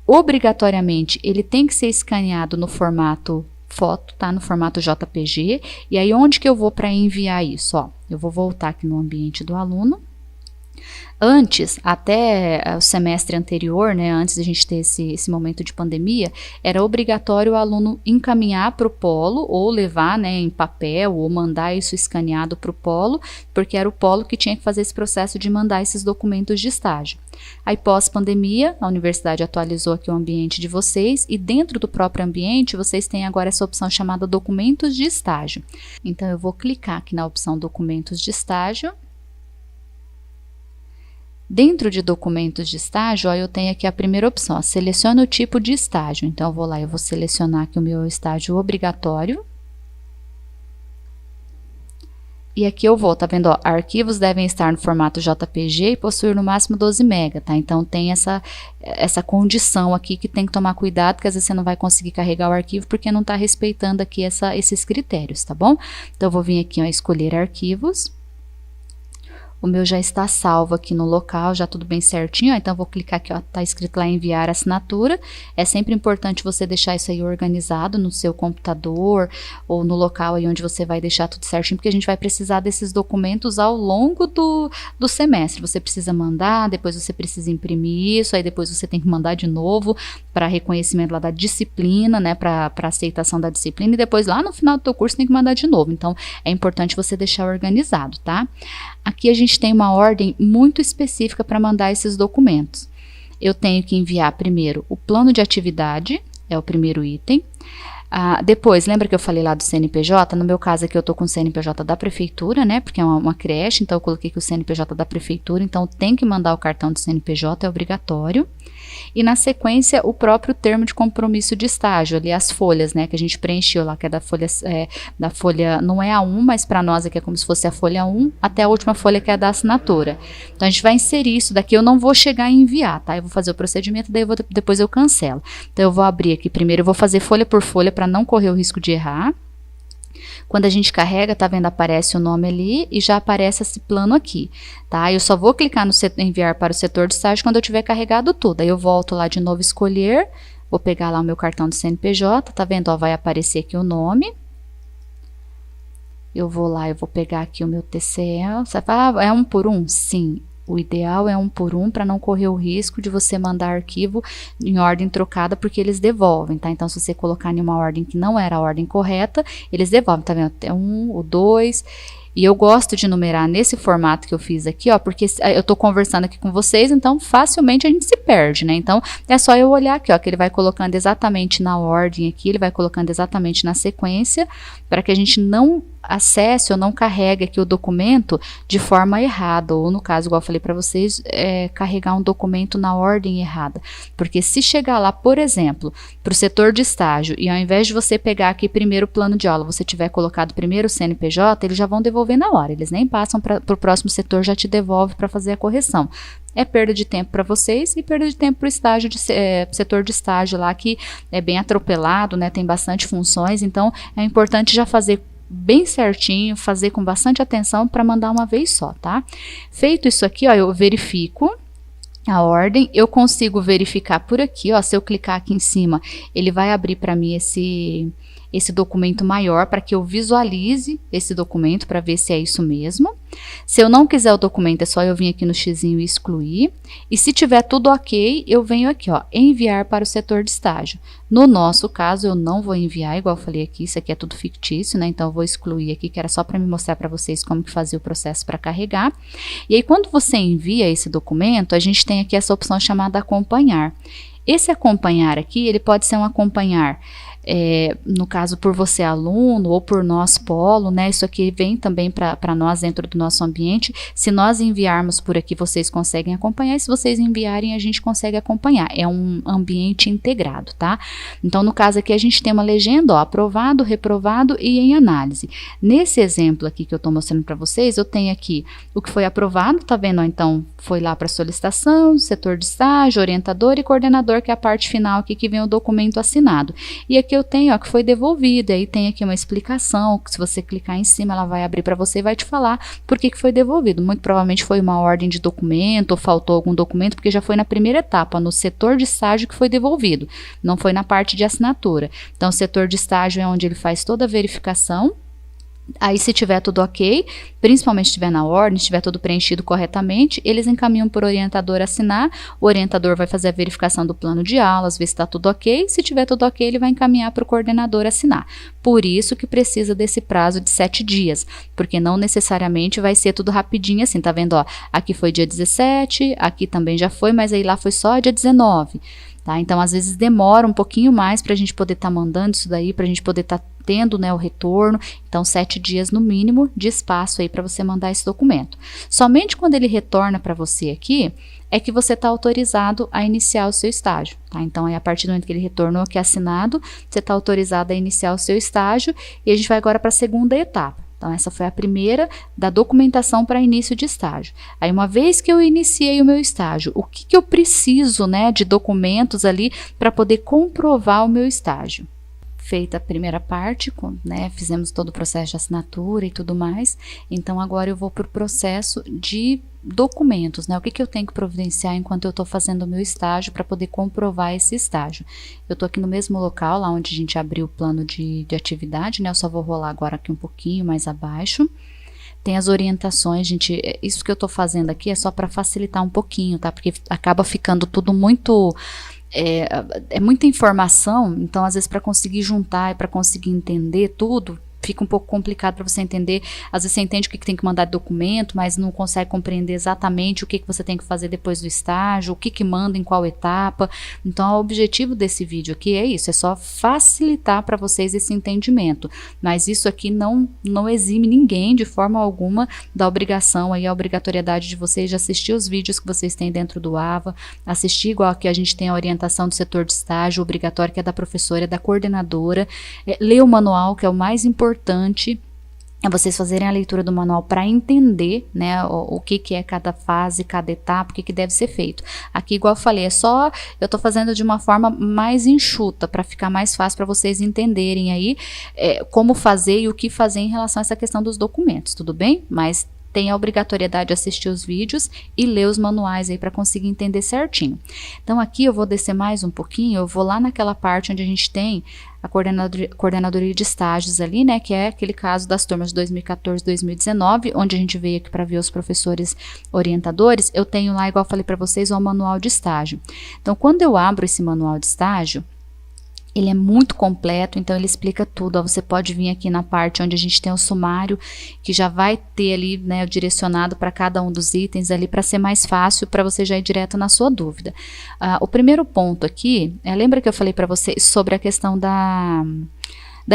Obrigatoriamente, ele tem que ser escaneado no formato foto, tá? No formato JPG. E aí, onde que eu vou para enviar isso? Ó, eu vou voltar aqui no ambiente do aluno. Antes, até o semestre anterior, né, antes de a gente ter esse momento de pandemia, era obrigatório o aluno encaminhar para o polo, ou levar, né, em papel, ou mandar isso escaneado para o polo, porque era o polo que tinha que fazer esse processo de mandar esses documentos de estágio. Aí, pós-pandemia, a universidade atualizou aqui o ambiente de vocês, e dentro do próprio ambiente, vocês têm agora essa opção chamada documentos de estágio. Então, eu vou clicar aqui na opção documentos de estágio. Dentro de documentos de estágio, ó, eu tenho aqui a primeira opção, ó, selecione o tipo de estágio. Então, eu vou lá, eu vou selecionar aqui o meu estágio obrigatório. E aqui eu vou, tá vendo, ó, arquivos devem estar no formato JPG e possuir no máximo 12 MB, tá? Então, tem essa condição aqui que tem que tomar cuidado, que às vezes você não vai conseguir carregar o arquivo porque não está respeitando aqui esses critérios, tá bom? Então, eu vou vir aqui, ó, escolher arquivos. O meu já está salvo aqui no local, já tudo bem certinho, ó, então eu vou clicar aqui, ó, tá escrito lá enviar assinatura. É sempre importante você deixar isso aí organizado no seu computador ou no local aí onde você vai deixar tudo certinho, porque a gente vai precisar desses documentos ao longo do semestre. Você precisa mandar, depois você precisa imprimir isso, aí depois você tem que mandar de novo para reconhecimento lá da disciplina, né, para aceitação da disciplina, e depois lá no final do teu curso tem que mandar de novo. Então, é importante você deixar organizado, tá? Aqui a gente tem uma ordem muito específica para mandar esses documentos. Eu tenho que enviar primeiro o plano de atividade, é o primeiro item. Depois, lembra que eu falei lá do CNPJ? No meu caso aqui eu tô com o CNPJ da prefeitura, né? Porque é uma creche, então eu coloquei aqui o CNPJ da prefeitura, então tem que mandar o cartão do CNPJ, é obrigatório. E na sequência, o próprio termo de compromisso de estágio, ali as folhas, né, que a gente preencheu lá, que é da folha, não é a 1, mas para nós aqui é como se fosse a folha 1, até a última folha que é a da assinatura. Então, a gente vai inserir isso daqui, eu não vou chegar a enviar, tá? Eu vou fazer o procedimento, daí depois eu cancelo. Então, eu vou abrir aqui primeiro, eu vou fazer folha por folha para não correr o risco de errar. Quando a gente carrega, tá vendo, aparece o nome ali e já aparece esse plano aqui, tá? Eu só vou clicar no enviar para o setor de estágio quando eu tiver carregado tudo. Aí eu volto lá de novo escolher, vou pegar lá o meu cartão do CNPJ, tá vendo, ó, vai aparecer aqui o nome. Eu vou lá, eu vou pegar aqui o meu TCE. Você fala, é 1 por 1? Sim. O ideal é 1 por 1 para não correr o risco de você mandar arquivo em ordem trocada, porque eles devolvem, tá? Então, se você colocar em uma ordem que não era a ordem correta, eles devolvem, tá vendo? Até 1, o 2. E eu gosto de numerar nesse formato que eu fiz aqui, ó, porque eu tô conversando aqui com vocês, então facilmente a gente se perde, né? Então, é só eu olhar aqui, ó, que ele vai colocando exatamente na ordem aqui, ele vai colocando exatamente na sequência, para que a gente não acesse ou não carregue aqui o documento de forma errada, ou no caso, igual eu falei para vocês, carregar um documento na ordem errada, porque se chegar lá, por exemplo, para o setor de estágio, e ao invés de você pegar aqui primeiro o plano de aula, você tiver colocado primeiro o CNPJ, eles já vão devolver na hora, eles nem passam para o próximo setor, já te devolve para fazer a correção. É perda de tempo para vocês e perda de tempo para o estágio setor de estágio lá, que é bem atropelado, né, tem bastante funções, então é importante já fazer bem certinho, fazer com bastante atenção para mandar uma vez só, tá? Feito isso aqui, ó, eu verifico a ordem, eu consigo verificar por aqui, ó, se eu clicar aqui em cima, ele vai abrir para mim esse documento maior para que eu visualize esse documento para ver se é isso mesmo. Se eu não quiser o documento, é só eu vir aqui no xizinho e excluir. E se tiver tudo ok, eu venho aqui, ó, enviar para o setor de estágio. No nosso caso, eu não vou enviar, igual eu falei aqui, isso aqui é tudo fictício, né? Então eu vou excluir aqui, que era só para me mostrar para vocês como que fazia o processo para carregar. E aí, quando você envia esse documento, a gente tem aqui essa opção chamada acompanhar. Esse acompanhar aqui, ele pode ser um acompanhar, no caso por você aluno ou por nós polo, né? Isso aqui vem também para nós dentro do nosso ambiente. Se nós enviarmos por aqui, vocês conseguem acompanhar, e se vocês enviarem, a gente consegue acompanhar. É um ambiente integrado, tá? Então, no caso aqui, a gente tem uma legenda, ó, aprovado, reprovado e em análise. Nesse exemplo aqui que eu tô mostrando para vocês, eu tenho aqui o que foi aprovado, tá vendo? Ó, então, foi lá para solicitação, setor de estágio, orientador e coordenador, que é a parte final aqui que vem o documento assinado. E aqui eu tenho, ó, que foi devolvido, aí tem aqui uma explicação, que se você clicar em cima, ela vai abrir para você e vai te falar por que foi devolvido. Muito provavelmente foi uma ordem de documento, ou faltou algum documento, porque já foi na primeira etapa, no setor de estágio que foi devolvido, não foi na parte de assinatura. Então, o setor de estágio é onde ele faz toda a verificação. Aí, se tiver tudo ok, principalmente se estiver na ordem, se tiver tudo preenchido corretamente, eles encaminham para o orientador assinar, o orientador vai fazer a verificação do plano de aulas, ver se está tudo ok, se tiver tudo ok, ele vai encaminhar para o coordenador assinar. Por isso que precisa desse prazo de 7 dias, porque não necessariamente vai ser tudo rapidinho assim, tá vendo, ó, aqui foi dia 17, aqui também já foi, mas aí lá foi só dia 19, tá? Então, às vezes demora um pouquinho mais para a gente poder estar mandando isso daí, para a gente poder estar tendo, né, o retorno. Então, 7 dias no mínimo de espaço aí para você mandar esse documento. Somente quando ele retorna para você aqui, é que você está autorizado a iniciar o seu estágio, tá? Então, aí, a partir do momento que ele retornou aqui assinado, você está autorizado a iniciar o seu estágio, e a gente vai agora para a segunda etapa. Então, essa foi a primeira da documentação para início de estágio. Aí, uma vez que eu iniciei o meu estágio, o que eu preciso, né, de documentos ali para poder comprovar o meu estágio? Feita a primeira parte, né, fizemos todo o processo de assinatura e tudo mais, então agora eu vou para o processo de documentos, né, o que eu tenho que providenciar enquanto eu estou fazendo o meu estágio para poder comprovar esse estágio. Eu estou aqui no mesmo local, lá onde a gente abriu o plano de atividade, né, eu só vou rolar agora aqui um pouquinho mais abaixo. Tem as orientações, gente, isso que eu estou fazendo aqui é só para facilitar um pouquinho, tá, porque acaba ficando tudo muito... É muita informação, então às vezes para conseguir juntar e para conseguir entender tudo, fica um pouco complicado para você entender. Às vezes você entende o que tem que mandar de documento, mas não consegue compreender exatamente o que você tem que fazer depois do estágio, o que manda em qual etapa. Então, o objetivo desse vídeo aqui é isso, é só facilitar para vocês esse entendimento. Mas isso aqui não exime ninguém de forma alguma da obrigação, aí a obrigatoriedade de vocês de assistir os vídeos que vocês têm dentro do AVA, assistir igual aqui a gente tem a orientação do setor de estágio obrigatório, que é da professora, é da coordenadora, ler o manual, que é o mais importante, é vocês fazerem a leitura do manual para entender, né, o que é cada fase, cada etapa, o que deve ser feito. Aqui, igual eu falei, eu tô fazendo de uma forma mais enxuta, para ficar mais fácil para vocês entenderem aí como fazer e o que fazer em relação a essa questão dos documentos, tudo bem? Mas tem a obrigatoriedade de assistir os vídeos e ler os manuais aí para conseguir entender certinho. Então, aqui eu vou descer mais um pouquinho, eu vou lá naquela parte onde a gente tem a coordenadoria de estágios ali, né, que é aquele caso das turmas de 2014, 2019, onde a gente veio aqui para ver os professores orientadores. Eu tenho lá, igual eu falei para vocês, o manual de estágio. Então, quando eu abro esse manual de estágio, ele é muito completo, então ele explica tudo. Ó, você pode vir aqui na parte onde a gente tem o sumário, que já vai ter ali, né, direcionado para cada um dos itens ali, para ser mais fácil, para você já ir direto na sua dúvida. O primeiro ponto aqui, lembra que eu falei para vocês sobre a questão da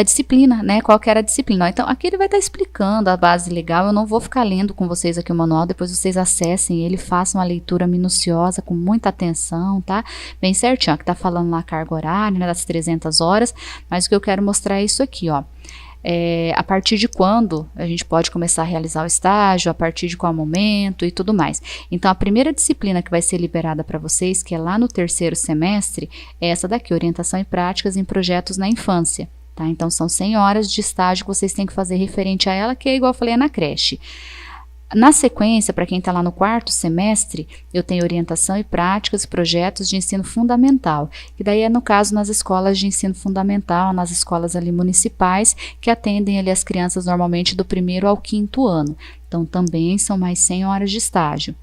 disciplina, né? Qual que era a disciplina? Então, aqui ele vai estar explicando a base legal. Eu não vou ficar lendo com vocês aqui o manual, depois vocês acessem ele, façam a leitura minuciosa, com muita atenção, tá? Bem certinho, ó, que tá falando lá a carga horária, né, das 300 horas, mas o que eu quero mostrar é isso aqui, ó. A partir de quando a gente pode começar a realizar o estágio, a partir de qual momento e tudo mais. Então, a primeira disciplina que vai ser liberada para vocês, que é lá no terceiro semestre, é essa daqui, Orientação e Práticas em Projetos na Infância. tá? Então, são 100 horas de estágio que vocês têm que fazer referente a ela, que é igual eu falei, é na creche. Na sequência, para quem está lá no 4º semestre, eu tenho orientação e práticas e projetos de ensino fundamental, que daí é no caso nas escolas de ensino fundamental, nas escolas ali municipais, que atendem ali as crianças normalmente do 1º ao 5º ano. Então também são mais 100 horas de estágio.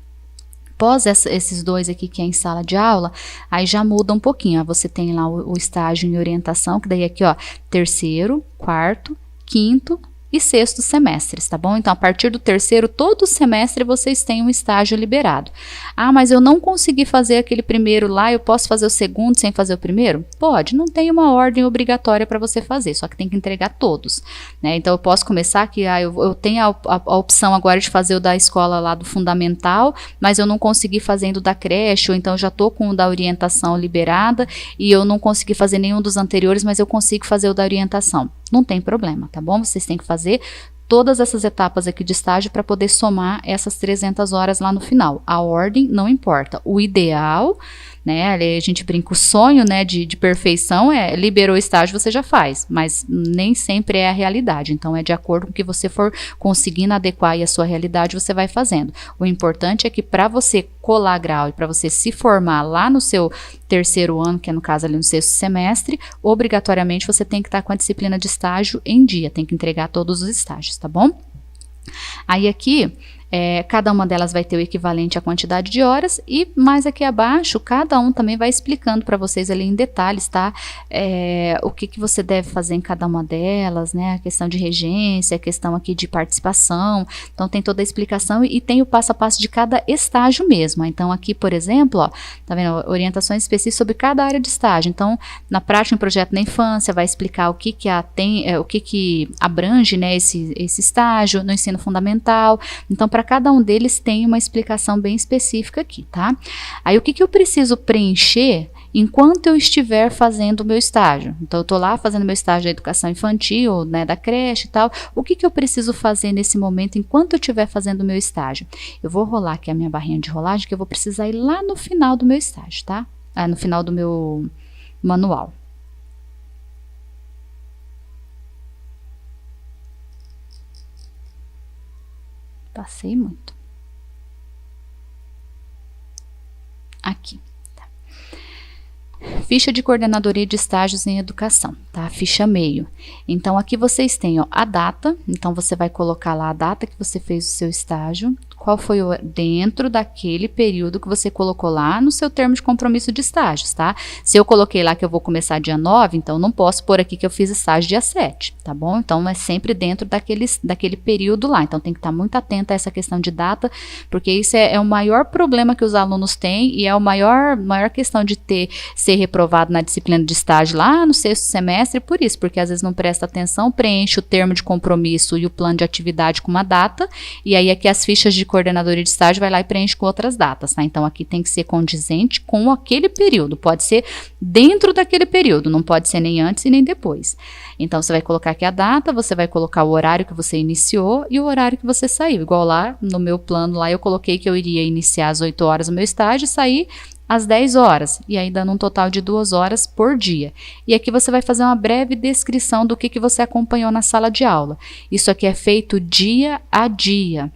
Após esses dois aqui que é em sala de aula, aí já muda um pouquinho, ó, você tem lá o estágio em orientação, que daí aqui ó, 3º, 4º, 5º, e 6º semestres, tá bom? Então, a partir do 3º, todo semestre vocês têm um estágio liberado. Ah, mas eu não consegui fazer aquele primeiro lá, eu posso fazer o segundo sem fazer o primeiro? Pode, não tem uma ordem obrigatória para você fazer, só que tem que entregar todos, né? Então, eu posso começar que eu tenho a opção agora de fazer o da escola lá do fundamental, mas eu não consegui fazendo da creche, ou então eu já tô com o da orientação liberada e eu não consegui fazer nenhum dos anteriores, mas eu consigo fazer o da orientação. Não tem problema, tá bom? Vocês têm que fazer todas essas etapas aqui de estágio para poder somar essas 300 horas lá no final. A ordem não importa. O ideal, né, a gente brinca, o sonho, né, de perfeição é liberou o estágio, você já faz, mas nem sempre é a realidade. Então, é de acordo com o que você for conseguindo adequar aí a sua realidade, você vai fazendo. O importante é que para você colar grau e para você se formar lá no seu 3º ano, que é no caso ali no 6º semestre, obrigatoriamente você tem que estar com a disciplina de estágio em dia, tem que entregar todos os estágios, tá bom? Aí aqui, cada uma delas vai ter o equivalente à quantidade de horas e mais aqui abaixo, cada um também vai explicando para vocês ali em detalhes, tá? O que você deve fazer em cada uma delas, né? A questão de regência, a questão aqui de participação, então tem toda a explicação e tem o passo a passo de cada estágio mesmo. Então aqui, por exemplo, ó, tá vendo? Orientações específicas sobre cada área de estágio. Então, na prática em projeto na infância, vai explicar o que abrange, né, esse estágio, no ensino fundamental. Então, para cada um deles tem uma explicação bem específica aqui, tá? Aí, o que eu preciso preencher enquanto eu estiver fazendo o meu estágio? Então, eu tô lá fazendo meu estágio da educação infantil, né, da creche e tal. O que eu preciso fazer nesse momento enquanto eu estiver fazendo o meu estágio? Eu vou rolar aqui a minha barrinha de rolagem, que eu vou precisar ir lá no final do meu estágio, tá? No final do meu manual. Passei muito. Aqui. Tá. Ficha de coordenadoria de estágios em educação, tá? Ficha meio. Então, aqui vocês têm, ó, a data. Então, você vai colocar lá a data que você fez o seu estágio. Qual foi dentro daquele período que você colocou lá no seu termo de compromisso de estágios, tá? Se eu coloquei lá que eu vou começar dia 9, então não posso pôr aqui que eu fiz estágio dia 7, tá bom? Então, é sempre dentro daquele período lá. Então, tem que estar muito atenta a essa questão de data, porque isso é o maior problema que os alunos têm e é a maior questão de ser reprovado na disciplina de estágio lá no 6º semestre, por isso, porque às vezes não presta atenção, preenche o termo de compromisso e o plano de atividade com uma data, e aí aqui as fichas de coordenadoria de estágio vai lá e preenche com outras datas, tá? Então, aqui tem que ser condizente com aquele período, pode ser dentro daquele período, não pode ser nem antes e nem depois. Então, você vai colocar aqui a data, você vai colocar o horário que você iniciou e o horário que você saiu, igual lá no meu plano lá eu coloquei que eu iria iniciar às 8 horas o meu estágio e sair às 10 horas, e aí dando um total de 2 horas por dia. E aqui você vai fazer uma breve descrição do que você acompanhou na sala de aula. Isso aqui é feito dia a dia.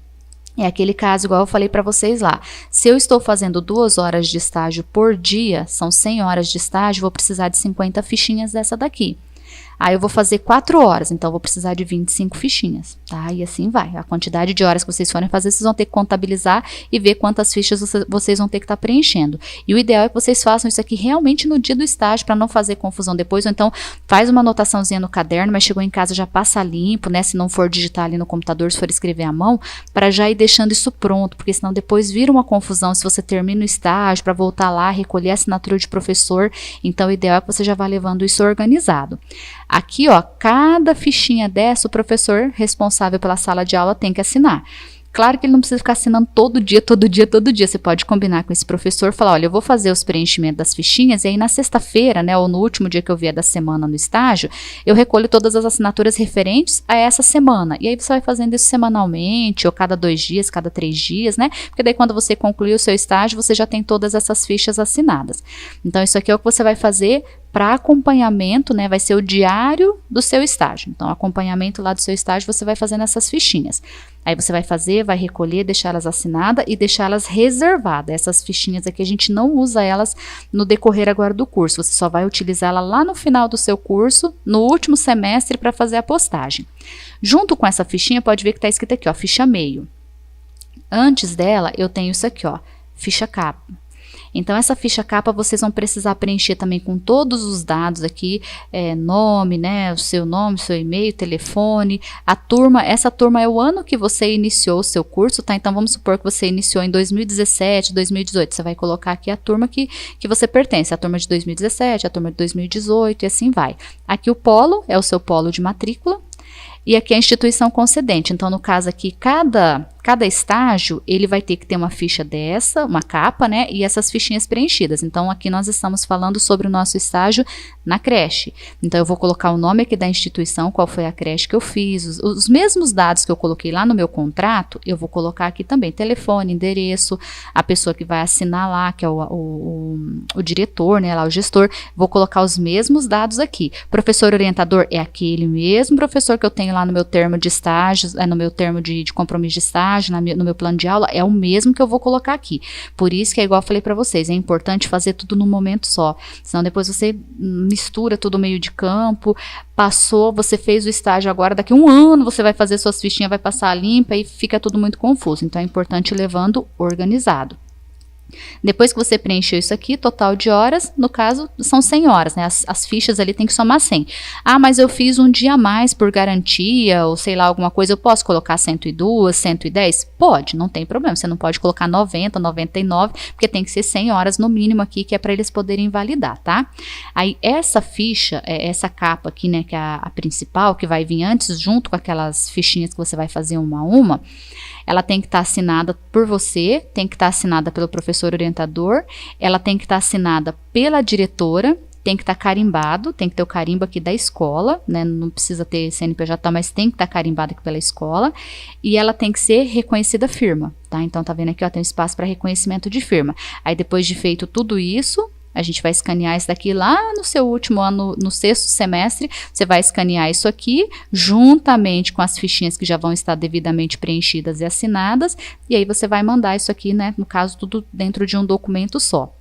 É aquele caso, igual eu falei para vocês lá, se eu estou fazendo 2 horas de estágio por dia, são 100 horas de estágio, vou precisar de 50 fichinhas dessa daqui. Aí eu vou fazer 4 horas, então eu vou precisar de 25 fichinhas, tá? E assim vai. A quantidade de horas que vocês forem fazer, vocês vão ter que contabilizar e ver quantas fichas vocês vão ter que estar preenchendo. E o ideal é que vocês façam isso aqui realmente no dia do estágio, para não fazer confusão depois, ou então faz uma anotaçãozinha no caderno, mas chegou em casa já passa limpo, né? Se não for digitar ali no computador, se for escrever à mão, para já ir deixando isso pronto, porque senão depois vira uma confusão se você termina o estágio, para voltar lá, recolher a assinatura de professor. Então, o ideal é que você já vá levando isso organizado. Aqui, ó, cada fichinha dessa, o professor responsável pela sala de aula tem que assinar. Claro que ele não precisa ficar assinando todo dia. Você pode combinar com esse professor, falar, olha, eu vou fazer os preenchimentos das fichinhas e aí na sexta-feira, né, ou no último dia que eu vier da semana no estágio, eu recolho todas as assinaturas referentes a essa semana. E aí você vai fazendo isso semanalmente, ou cada 2 dias, cada 3 dias, né? Porque daí quando você concluir o seu estágio, você já tem todas essas fichas assinadas. Então, isso aqui é o que você vai fazer para acompanhamento, né, vai ser o diário do seu estágio. Então, acompanhamento lá do seu estágio, você vai fazendo essas fichinhas. Aí você vai fazer, vai recolher, deixar elas assinadas e deixar elas reservadas. Essas fichinhas aqui a gente não usa elas no decorrer agora do curso. Você só vai utilizá-la lá no final do seu curso, no último semestre, para fazer a postagem. Junto com essa fichinha, pode ver que está escrito aqui, ó, ficha meio. Antes dela, eu tenho isso aqui, ó, ficha capa. Então, essa ficha capa vocês vão precisar preencher também com todos os dados aqui, nome, né, o seu nome, seu e-mail, telefone, a turma. Essa turma é o ano que você iniciou o seu curso, tá? Então, vamos supor que você iniciou em 2017, 2018. Você vai colocar aqui a turma que você pertence, a turma de 2017, a turma de 2018 e assim vai. Aqui o polo é o seu polo de matrícula. E aqui a instituição concedente. Então, no caso aqui, cada estágio, ele vai ter que ter uma ficha dessa, uma capa, né? E essas fichinhas preenchidas. Então, aqui nós estamos falando sobre o nosso estágio na creche. Então, eu vou colocar o nome aqui da instituição, qual foi a creche que eu fiz. Os mesmos dados que eu coloquei lá no meu contrato, eu vou colocar aqui também. Telefone, endereço, a pessoa que vai assinar lá, que é o diretor, né? Lá o gestor. Vou colocar os mesmos dados aqui. Professor orientador é aquele mesmo professor que eu tenho lá no meu termo de estágios, no meu termo de compromisso de estágio, no meu plano de aula, é o mesmo que eu vou colocar aqui. Por isso que é igual eu falei para vocês, é importante fazer tudo num momento só, senão depois você mistura tudo meio de campo, passou, você fez o estágio agora, daqui a um ano você vai fazer suas fichinhas, vai passar limpa e fica tudo muito confuso. Então é importante ir levando organizado. Depois que você preencheu isso aqui, total de horas, no caso, são 100 horas, né? As fichas ali tem que somar 100. Ah, mas eu fiz um dia a mais por garantia, ou sei lá, alguma coisa, eu posso colocar 102, 110? Pode, não tem problema. Você não pode colocar 90, 99, porque tem que ser 100 horas no mínimo aqui, que é para eles poderem validar, tá? Aí, essa ficha, essa capa aqui, né, que é a principal, que vai vir antes, junto com aquelas fichinhas que você vai fazer uma a uma, ela tem que estar assinada por você, tem que estar assinada pelo professor orientador, ela tem que estar assinada pela diretora, tem que estar carimbado, tem que ter o carimbo aqui da escola, né? Não precisa ter CNPJ, mas tem que estar carimbado aqui pela escola, e ela tem que ser reconhecida firma, tá? Então tá vendo aqui, ó, tem um espaço para reconhecimento de firma. Aí depois de feito tudo isso, a gente vai escanear isso daqui lá no seu último ano, no 6º semestre, você vai escanear isso aqui, juntamente com as fichinhas que já vão estar devidamente preenchidas e assinadas, e aí você vai mandar isso aqui, né, no caso, tudo dentro de um documento só.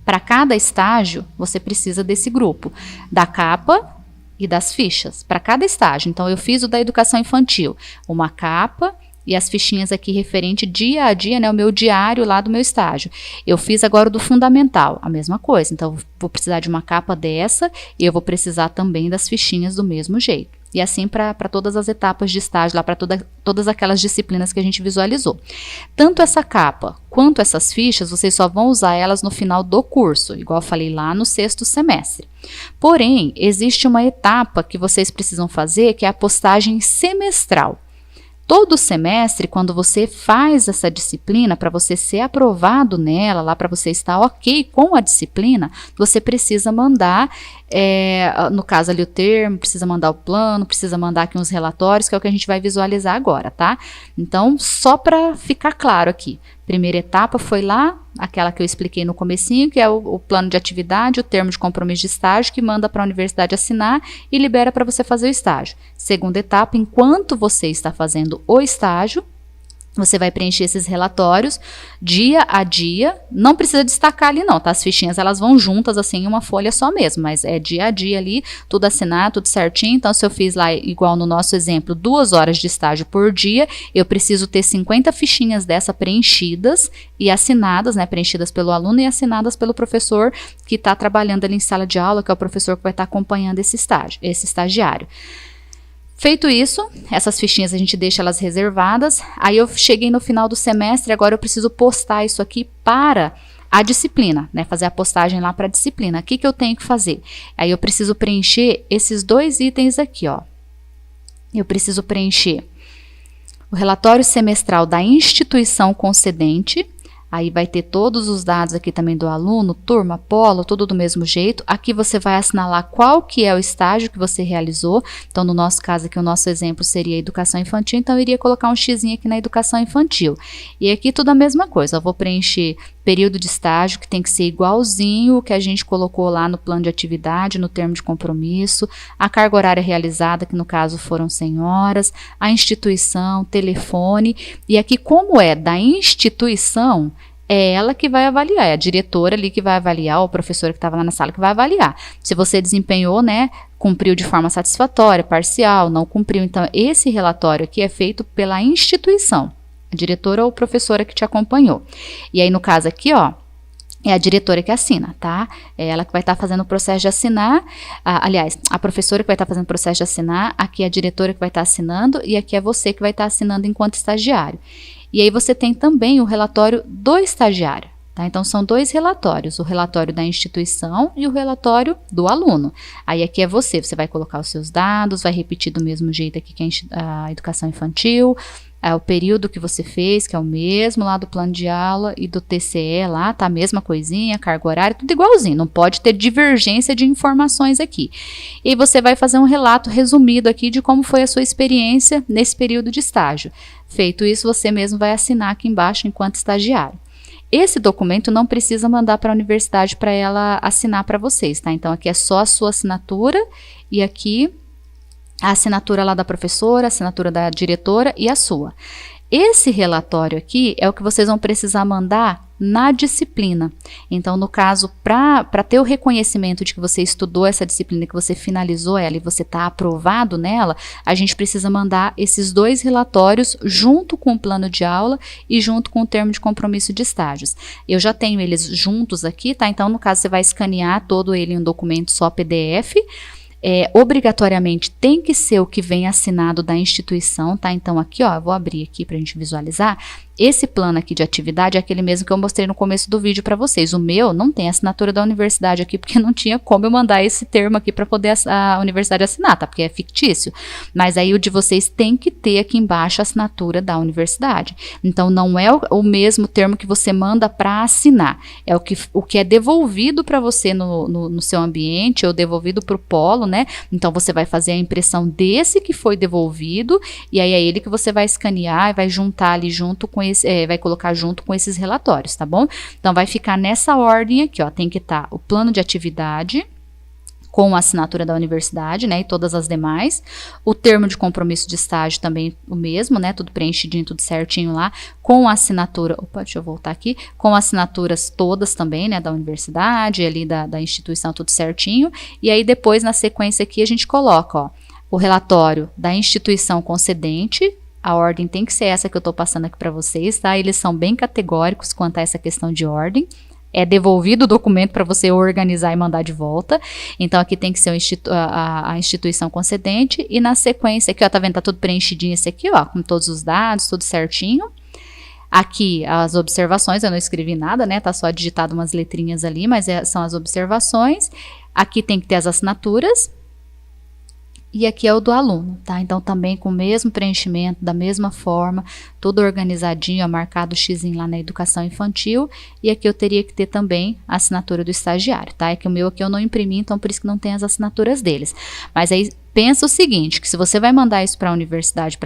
Para cada estágio, você precisa desse grupo, da capa e das fichas, para cada estágio. Então, eu fiz o da educação infantil, uma capa e as fichinhas aqui referente dia a dia, né, o meu diário lá do meu estágio. Eu fiz agora o do fundamental, a mesma coisa. Então, vou precisar de uma capa dessa e eu vou precisar também das fichinhas do mesmo jeito. E assim para todas as etapas de estágio, lá para todas aquelas disciplinas que a gente visualizou. Tanto essa capa quanto essas fichas, vocês só vão usar elas no final do curso, igual eu falei lá no 6º semestre. Porém, existe uma etapa que vocês precisam fazer, que é a postagem semestral. Todo semestre, quando você faz essa disciplina, para você ser aprovado nela, lá para você estar ok com a disciplina, você precisa mandar, no caso ali o termo, precisa mandar o plano, precisa mandar aqui uns relatórios, que é o que a gente vai visualizar agora, tá? Então, só para ficar claro aqui, primeira etapa foi lá, aquela que eu expliquei no comecinho, que é o plano de atividade, o termo de compromisso de estágio, que manda para a universidade assinar e libera para você fazer o estágio. Segunda etapa, enquanto você está fazendo o estágio, você vai preencher esses relatórios dia a dia, não precisa destacar ali não, tá? As fichinhas elas vão juntas assim em uma folha só mesmo, mas é dia a dia ali, tudo assinado, tudo certinho. Então se eu fiz lá igual no nosso exemplo, 2 horas de estágio por dia, eu preciso ter 50 fichinhas dessa preenchidas e assinadas, né? Preenchidas pelo aluno e assinadas pelo professor que está trabalhando ali em sala de aula, que é o professor que vai estar acompanhando esse estagiário. Feito isso, essas fichinhas a gente deixa elas reservadas. Aí eu cheguei no final do semestre, agora eu preciso postar isso aqui para a disciplina, né? Fazer a postagem lá para a disciplina. O que eu tenho que fazer? Aí eu preciso preencher esses 2 itens aqui, ó. Eu preciso preencher o relatório semestral da instituição concedente, Aí vai ter todos os dados aqui também do aluno, turma, polo, tudo do mesmo jeito. Aqui você vai assinalar qual que é o estágio que você realizou. Então, no nosso caso aqui, o nosso exemplo seria educação infantil, então eu iria colocar um xizinho aqui na educação infantil. E aqui tudo a mesma coisa, eu vou preencher período de estágio, que tem que ser igualzinho o que a gente colocou lá no plano de atividade, no termo de compromisso, a carga horária realizada, que no caso foram 100 horas, a instituição, telefone, e aqui como é da instituição, é ela que vai avaliar, é a diretora ali que vai avaliar, ou a professora que estava lá na sala que vai avaliar. Se você desempenhou, né, cumpriu de forma satisfatória, parcial, não cumpriu, então esse relatório aqui é feito pela instituição, a diretora ou professora que te acompanhou. E aí, no caso aqui, ó, é a diretora que assina, tá? É ela que vai estar fazendo o processo de assinar. Aliás, a professora que vai estar fazendo o processo de assinar, aqui é a diretora que vai estar assinando e aqui é você que vai estar assinando enquanto estagiário. E aí você tem também o relatório do estagiário, tá? Então, são dois relatórios, o relatório da instituição e o relatório do aluno. Aí aqui é você vai colocar os seus dados, vai repetir do mesmo jeito aqui que a educação infantil, o período que você fez, que é o mesmo lá do plano de aula e do TCE lá, tá a mesma coisinha, carga horária, tudo igualzinho, não pode ter divergência de informações aqui. E aí você vai fazer um relato resumido aqui de como foi a sua experiência nesse período de estágio. Feito isso, você mesmo vai assinar aqui embaixo enquanto estagiário. Esse documento não precisa mandar para a universidade para ela assinar para vocês, tá? Então aqui é só a sua assinatura e aqui a assinatura lá da professora, a assinatura da diretora e a sua. Esse relatório aqui é o que vocês vão precisar mandar na disciplina. Então, no caso, para ter o reconhecimento de que você estudou essa disciplina, que você finalizou ela e você está aprovado nela, a gente precisa mandar esses dois relatórios junto com o plano de aula e junto com o termo de compromisso de estágios. Eu já tenho eles juntos aqui, tá? Então, no caso, você vai escanear todo ele em um documento só PDF. Obrigatoriamente tem que ser o que vem assinado da instituição, tá? Então aqui, ó, eu vou abrir aqui pra gente visualizar. Esse plano aqui de atividade é aquele mesmo que eu mostrei no começo do vídeo para vocês. O meu não tem assinatura da universidade aqui, porque não tinha como eu mandar esse termo aqui para poder a universidade assinar, tá? Porque é fictício. Mas aí o de vocês tem que ter aqui embaixo a assinatura da universidade. Então não é o mesmo termo que você manda para assinar. É o que é devolvido para você no seu ambiente ou devolvido para o polo, né? Então você vai fazer a impressão desse que foi devolvido e aí é ele que você vai escanear e vai juntar ali junto com vai colocar junto com esses relatórios, tá bom? Então vai ficar nessa ordem aqui, ó, tem que estar o plano de atividade com a assinatura da universidade, né, e todas as demais, o termo de compromisso de estágio também o mesmo, né, tudo preenchidinho, tudo certinho lá, com a assinatura, deixa eu voltar aqui, com assinaturas todas também, né, da universidade, ali da instituição, tudo certinho, e aí depois na sequência aqui a gente coloca, ó, o relatório da instituição concedente. A ordem tem que ser essa que eu tô passando aqui para vocês, tá? Eles são bem categóricos quanto a essa questão de ordem. É devolvido o documento para você organizar e mandar de volta. Então, aqui tem que ser a instituição concedente. E na sequência aqui, ó, tá vendo? Tá tudo preenchidinho esse aqui, ó, com todos os dados, tudo certinho. Aqui, as observações, eu não escrevi nada, né? Tá só digitado umas letrinhas ali, mas são as observações. Aqui tem que ter as assinaturas. E aqui é o do aluno, tá? Então, também com o mesmo preenchimento, da mesma forma, tudo organizadinho, ó, marcado o xizinho lá na educação infantil. E aqui eu teria que ter também a assinatura do estagiário, tá? É que o meu aqui eu não imprimi, então por isso que não tem as assinaturas deles. Mas aí, pensa o seguinte, que se você vai mandar isso para a universidade,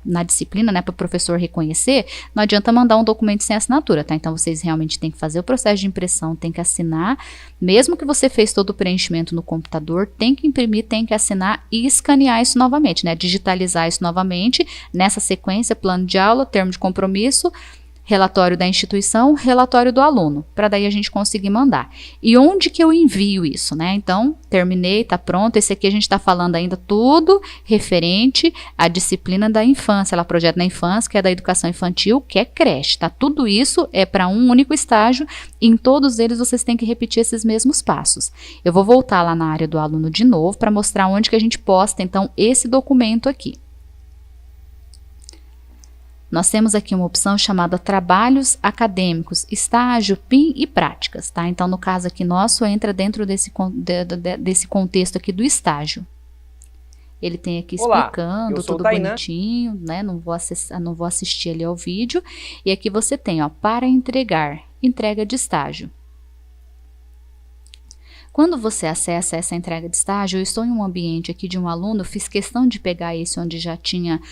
na disciplina, né, para o professor reconhecer, não adianta mandar um documento sem assinatura, tá? Então, vocês realmente têm que fazer o processo de impressão, tem que assinar, mesmo que você fez todo o preenchimento no computador, tem que imprimir, tem que assinar e escanear isso novamente, né? Digitalizar isso novamente, nessa sequência, plano de aula, termo de compromisso, relatório da instituição, relatório do aluno, para daí a gente conseguir mandar. E onde que eu envio isso, né? Então, terminei, tá pronto. Esse aqui a gente tá falando ainda tudo referente à disciplina da infância, lá projeto da infância, que é da educação infantil, que é creche, tá? Tudo isso é para um único estágio e em todos eles vocês têm que repetir esses mesmos passos. Eu vou voltar lá na área do aluno de novo para mostrar onde que a gente posta, então, esse documento aqui. Nós temos aqui uma opção chamada trabalhos acadêmicos, estágio, PIN e práticas, tá? Então, no caso aqui nosso, entra dentro desse contexto aqui do estágio. ele tem aqui Olá, explicando, eu sou tudo Tainan. bonitinho, né? Não vou assistir ali ao vídeo. E aqui você tem, ó, para entregar, entrega de estágio. Quando você acessa essa entrega de estágio, eu estou em um ambiente aqui de um aluno, fiz questão de pegar esse onde já tinha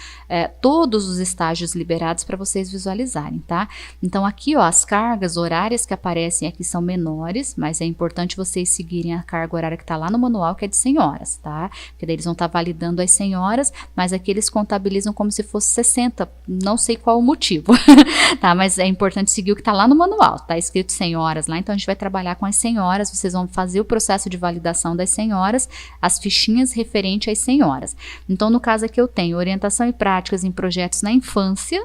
todos os estágios liberados para vocês visualizarem, tá? Então aqui, ó, as cargas horárias que aparecem aqui são menores, mas é importante vocês seguirem a carga horária que está lá no manual, que é de 100 horas, tá? Porque daí eles vão estar validando as 100 horas, mas aqui eles contabilizam como se fosse 60, não sei qual o motivo, tá? Mas é importante seguir o que está lá no manual, tá escrito 100 horas lá, então a gente vai trabalhar com as 100 horas, vocês vão fazer o processo de validação das 100 horas, as fichinhas referente às 100 horas. Então, no caso aqui eu tenho orientação e práticas em projetos na infância,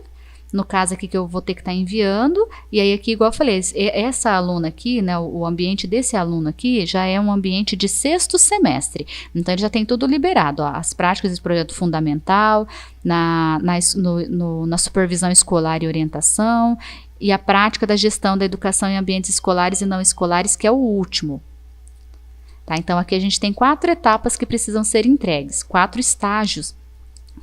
no caso aqui que eu vou ter que estar enviando, e aí aqui, igual eu falei, essa aluna aqui, né, o ambiente desse aluno aqui já é um ambiente de 6º semestre, então ele já tem tudo liberado, ó, as práticas desse projeto fundamental, na supervisão escolar e orientação, e a prática da gestão da educação em ambientes escolares e não escolares, que é o último. Tá, então aqui a gente tem 4 etapas que precisam ser entregues, 4 estágios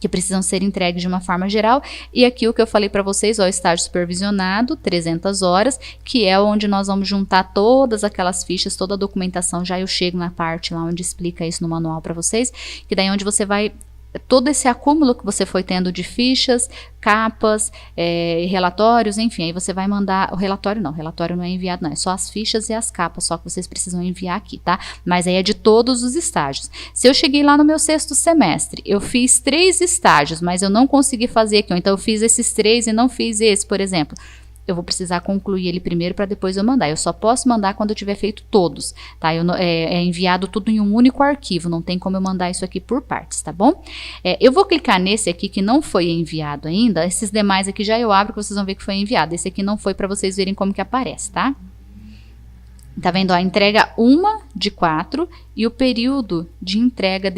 que precisam ser entregues de uma forma geral, e aqui o que eu falei para vocês, ó, o estágio supervisionado, 300 horas, que é onde nós vamos juntar todas aquelas fichas, toda a documentação, já eu chego na parte lá onde explica isso no manual para vocês, que daí onde você vai, todo esse acúmulo que você foi tendo de fichas, capas, relatórios, enfim, aí você vai mandar, o relatório não é enviado não, é só as fichas e as capas, só que vocês precisam enviar aqui, tá? Mas aí é de todos os estágios. Se eu cheguei lá no meu 6º semestre, eu fiz 3 estágios, mas eu não consegui fazer aqui, então eu fiz esses 3 e não fiz esse, por exemplo, eu vou precisar concluir ele primeiro para depois eu mandar. Eu só posso mandar quando eu tiver feito todos, tá? É enviado tudo em um único arquivo, não tem como eu mandar isso aqui por partes, tá bom? Eu vou clicar nesse aqui que não foi enviado ainda, esses demais aqui já eu abro que vocês vão ver que foi enviado. Esse aqui não foi para vocês verem como que aparece, tá? Tá vendo? Ó, entrega 1 de 4 e o período de entrega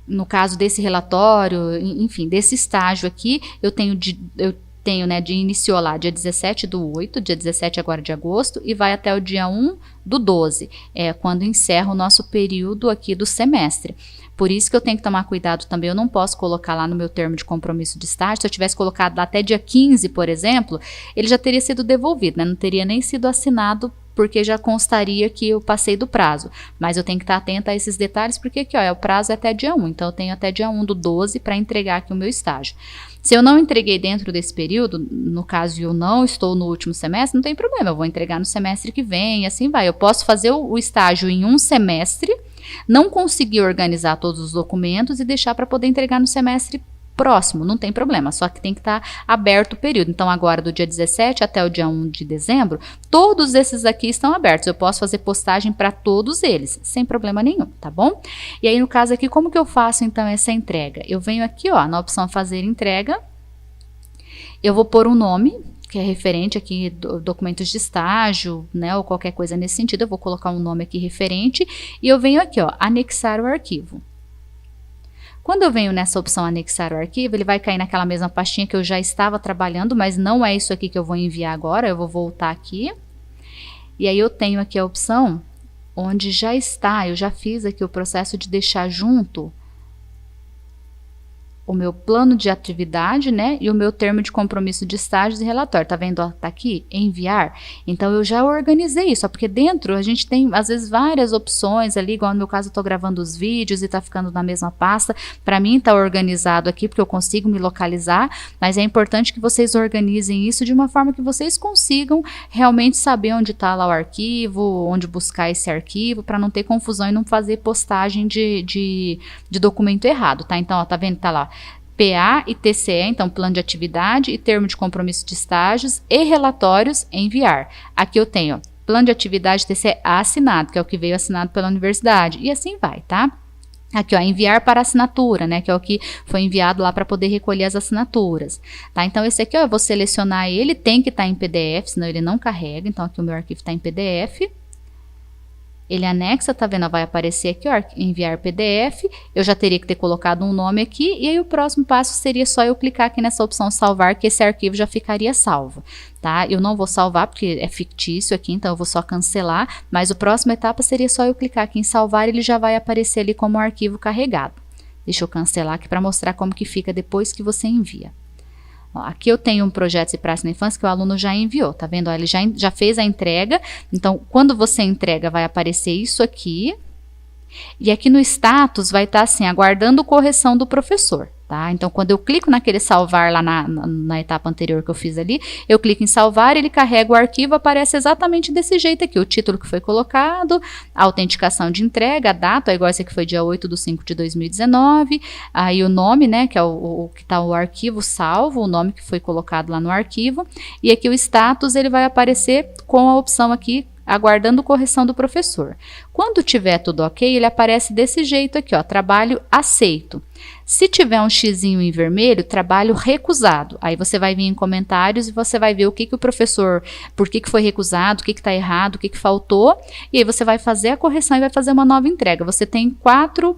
no caso desse relatório, enfim, desse estágio aqui, eu tenho, né, de iniciou lá dia 17/8, dia 17 agora de agosto, e vai até o dia 1/12, quando encerra o nosso período aqui do semestre. Por isso que eu tenho que tomar cuidado também, eu não posso colocar lá no meu termo de compromisso de estágio, se eu tivesse colocado lá até dia 15, por exemplo, ele já teria sido devolvido, né, não teria nem sido assinado, porque já constaria que eu passei do prazo, mas eu tenho que estar atenta a esses detalhes, porque aqui, ó, o prazo é até dia 1, então eu tenho até dia 1/12 para entregar aqui o meu estágio. Se eu não entreguei dentro desse período, no caso eu não estou no último semestre, não tem problema, eu vou entregar no semestre que vem, assim vai. Eu posso fazer o estágio em um semestre, não conseguir organizar todos os documentos e deixar para poder entregar no semestre próximo, não tem problema, só que tem que estar aberto o período. Então agora do dia 17 até o dia 1 de dezembro, todos esses aqui estão abertos, eu posso fazer postagem para todos eles, sem problema nenhum, tá bom? E aí no caso aqui, como que eu faço então essa entrega? Eu venho aqui, ó, na opção fazer entrega, eu vou pôr um nome, que é referente aqui, documentos de estágio, né, ou qualquer coisa nesse sentido, eu vou colocar um nome aqui referente, e eu venho aqui, ó, anexar o arquivo. Quando eu venho nessa opção anexar o arquivo, ele vai cair naquela mesma pastinha que eu já estava trabalhando, mas não é isso aqui que eu vou enviar agora, eu vou voltar aqui. E aí eu tenho aqui a opção onde já está, eu já fiz aqui o processo de deixar junto o meu plano de atividade, né, e o meu termo de compromisso de estágios e relatório, tá vendo, ó, tá aqui, enviar, então eu já organizei isso, ó, porque dentro a gente tem, às vezes, várias opções ali, igual no meu caso eu tô gravando os vídeos e tá ficando na mesma pasta, pra mim tá organizado aqui, porque eu consigo me localizar, mas é importante que vocês organizem isso de uma forma que vocês consigam realmente saber onde tá lá o arquivo, onde buscar esse arquivo, pra não ter confusão e não fazer postagem de documento errado, tá, então, ó, tá vendo, tá lá, PA e TCE, então plano de atividade e termo de compromisso de estágios e relatórios enviar. Aqui eu tenho, ó, plano de atividade TCE assinado, que é o que veio assinado pela universidade, e assim vai, tá? Aqui, ó, enviar para assinatura, né, que é o que foi enviado lá para poder recolher as assinaturas, tá? Então, esse aqui, ó, eu vou selecionar ele, tem que estar em PDF, senão ele não carrega, então aqui o meu arquivo está em PDF. ele anexa, tá vendo? Vai aparecer aqui, ó, enviar PDF, eu já teria que ter colocado um nome aqui, e aí o próximo passo seria só eu clicar aqui nessa opção salvar, que esse arquivo já ficaria salvo, tá? Eu não vou salvar porque é fictício aqui, então eu vou só cancelar, mas a próxima etapa seria só eu clicar aqui em salvar, ele já vai aparecer ali como arquivo carregado. Deixa eu cancelar aqui para mostrar como que fica depois que você envia. Ó, aqui eu tenho um projeto de praça na infância que o aluno já enviou, tá vendo? Ó, ele já fez a entrega, então quando você entrega vai aparecer isso aqui, e aqui no status vai estar assim, aguardando correção do professor, tá? Então quando eu clico naquele salvar lá na etapa anterior que eu fiz ali, eu clico em salvar, ele carrega o arquivo, aparece exatamente desse jeito aqui, o título que foi colocado, a autenticação de entrega, a data, igual esse aqui foi dia 8/5/2019, aí o nome, né, que é o que está o arquivo salvo, o nome que foi colocado lá no arquivo, e aqui o status, ele vai aparecer com a opção aqui, aguardando correção do professor. Quando tiver tudo ok, ele aparece desse jeito aqui, ó, trabalho aceito. Se tiver um xizinho em vermelho, trabalho recusado. Aí você vai vir em comentários e você vai ver o que o professor, por que foi recusado, o que está errado, o que faltou, e aí você vai fazer a correção e vai fazer uma nova entrega. Você tem 4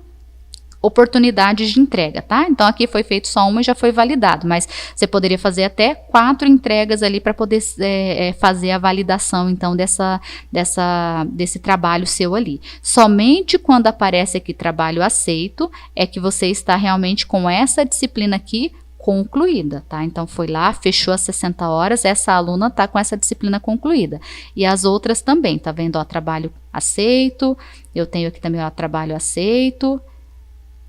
oportunidades de entrega, tá? Então aqui foi feito só uma e já foi validado, mas você poderia fazer até 4 entregas ali para poder fazer a validação então desse trabalho seu ali. Somente quando aparece aqui trabalho aceito é que você está realmente com essa disciplina aqui concluída, tá? Então foi lá, fechou as 60 horas, essa aluna tá com essa disciplina concluída. E as outras também, tá vendo? Ó, trabalho aceito, eu tenho aqui também, ó, trabalho aceito.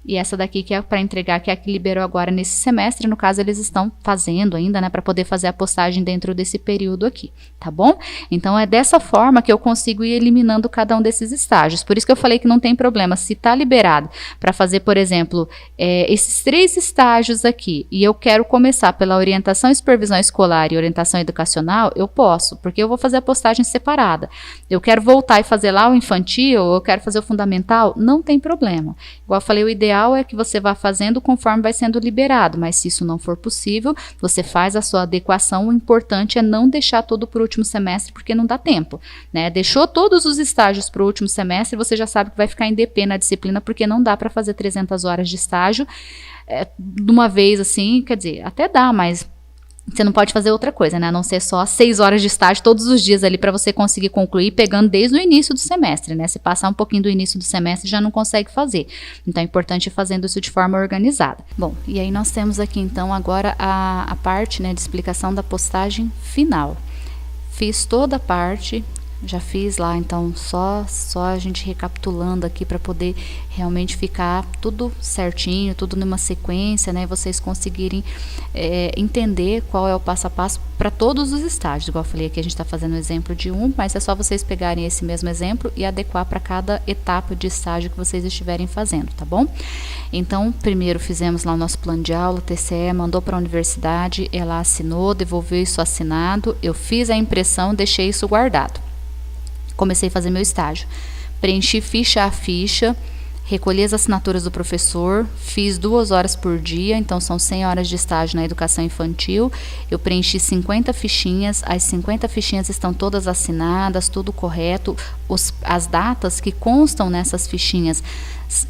E essa daqui que é para entregar, que é a que liberou agora nesse semestre, no caso eles estão fazendo ainda, né, para poder fazer a postagem dentro desse período aqui, tá bom? Então é dessa forma que eu consigo ir eliminando cada um desses estágios, por isso que eu falei que não tem problema, se tá liberado para fazer, por exemplo, esses 3 estágios aqui, e eu quero começar pela orientação e supervisão escolar e orientação educacional, eu posso, porque eu vou fazer a postagem separada. Eu quero voltar e fazer lá o infantil, ou eu quero fazer o fundamental, não tem problema. Igual eu falei, o ideal é que você vá fazendo conforme vai sendo liberado, mas se isso não for possível, você faz a sua adequação. O importante é não deixar tudo para o último semestre, porque não dá tempo, né? Deixou todos os estágios para o último semestre, você já sabe que vai ficar em DP na disciplina, porque não dá para fazer 300 horas de estágio de uma vez assim, quer dizer, até dá, mas você não pode fazer outra coisa, né? A não ser só 6 horas de estágio todos os dias ali para você conseguir concluir, pegando desde o início do semestre, né? Se passar um pouquinho do início do semestre, já não consegue fazer. Então é importante ir fazendo isso de forma organizada. Bom, e aí nós temos aqui então agora a parte, né, de explicação da postagem final. Fiz toda a parte, já fiz lá, então só a gente recapitulando aqui para poder realmente ficar tudo certinho, tudo numa sequência, né? Vocês conseguirem entender qual é o passo a passo para todos os estágios. Igual eu falei aqui, a gente está fazendo um exemplo de um, mas é só vocês pegarem esse mesmo exemplo e adequar para cada etapa de estágio que vocês estiverem fazendo, tá bom? Então, primeiro fizemos lá o nosso plano de aula, o TCE mandou para a universidade, ela assinou, devolveu isso assinado, eu fiz a impressão, deixei isso guardado. Comecei a fazer meu estágio, preenchi ficha a ficha, recolhi as assinaturas do professor, fiz 2 horas por dia, então são 100 horas de estágio na educação infantil, eu preenchi 50 fichinhas, as 50 fichinhas estão todas assinadas, tudo correto, as datas que constam nessas fichinhas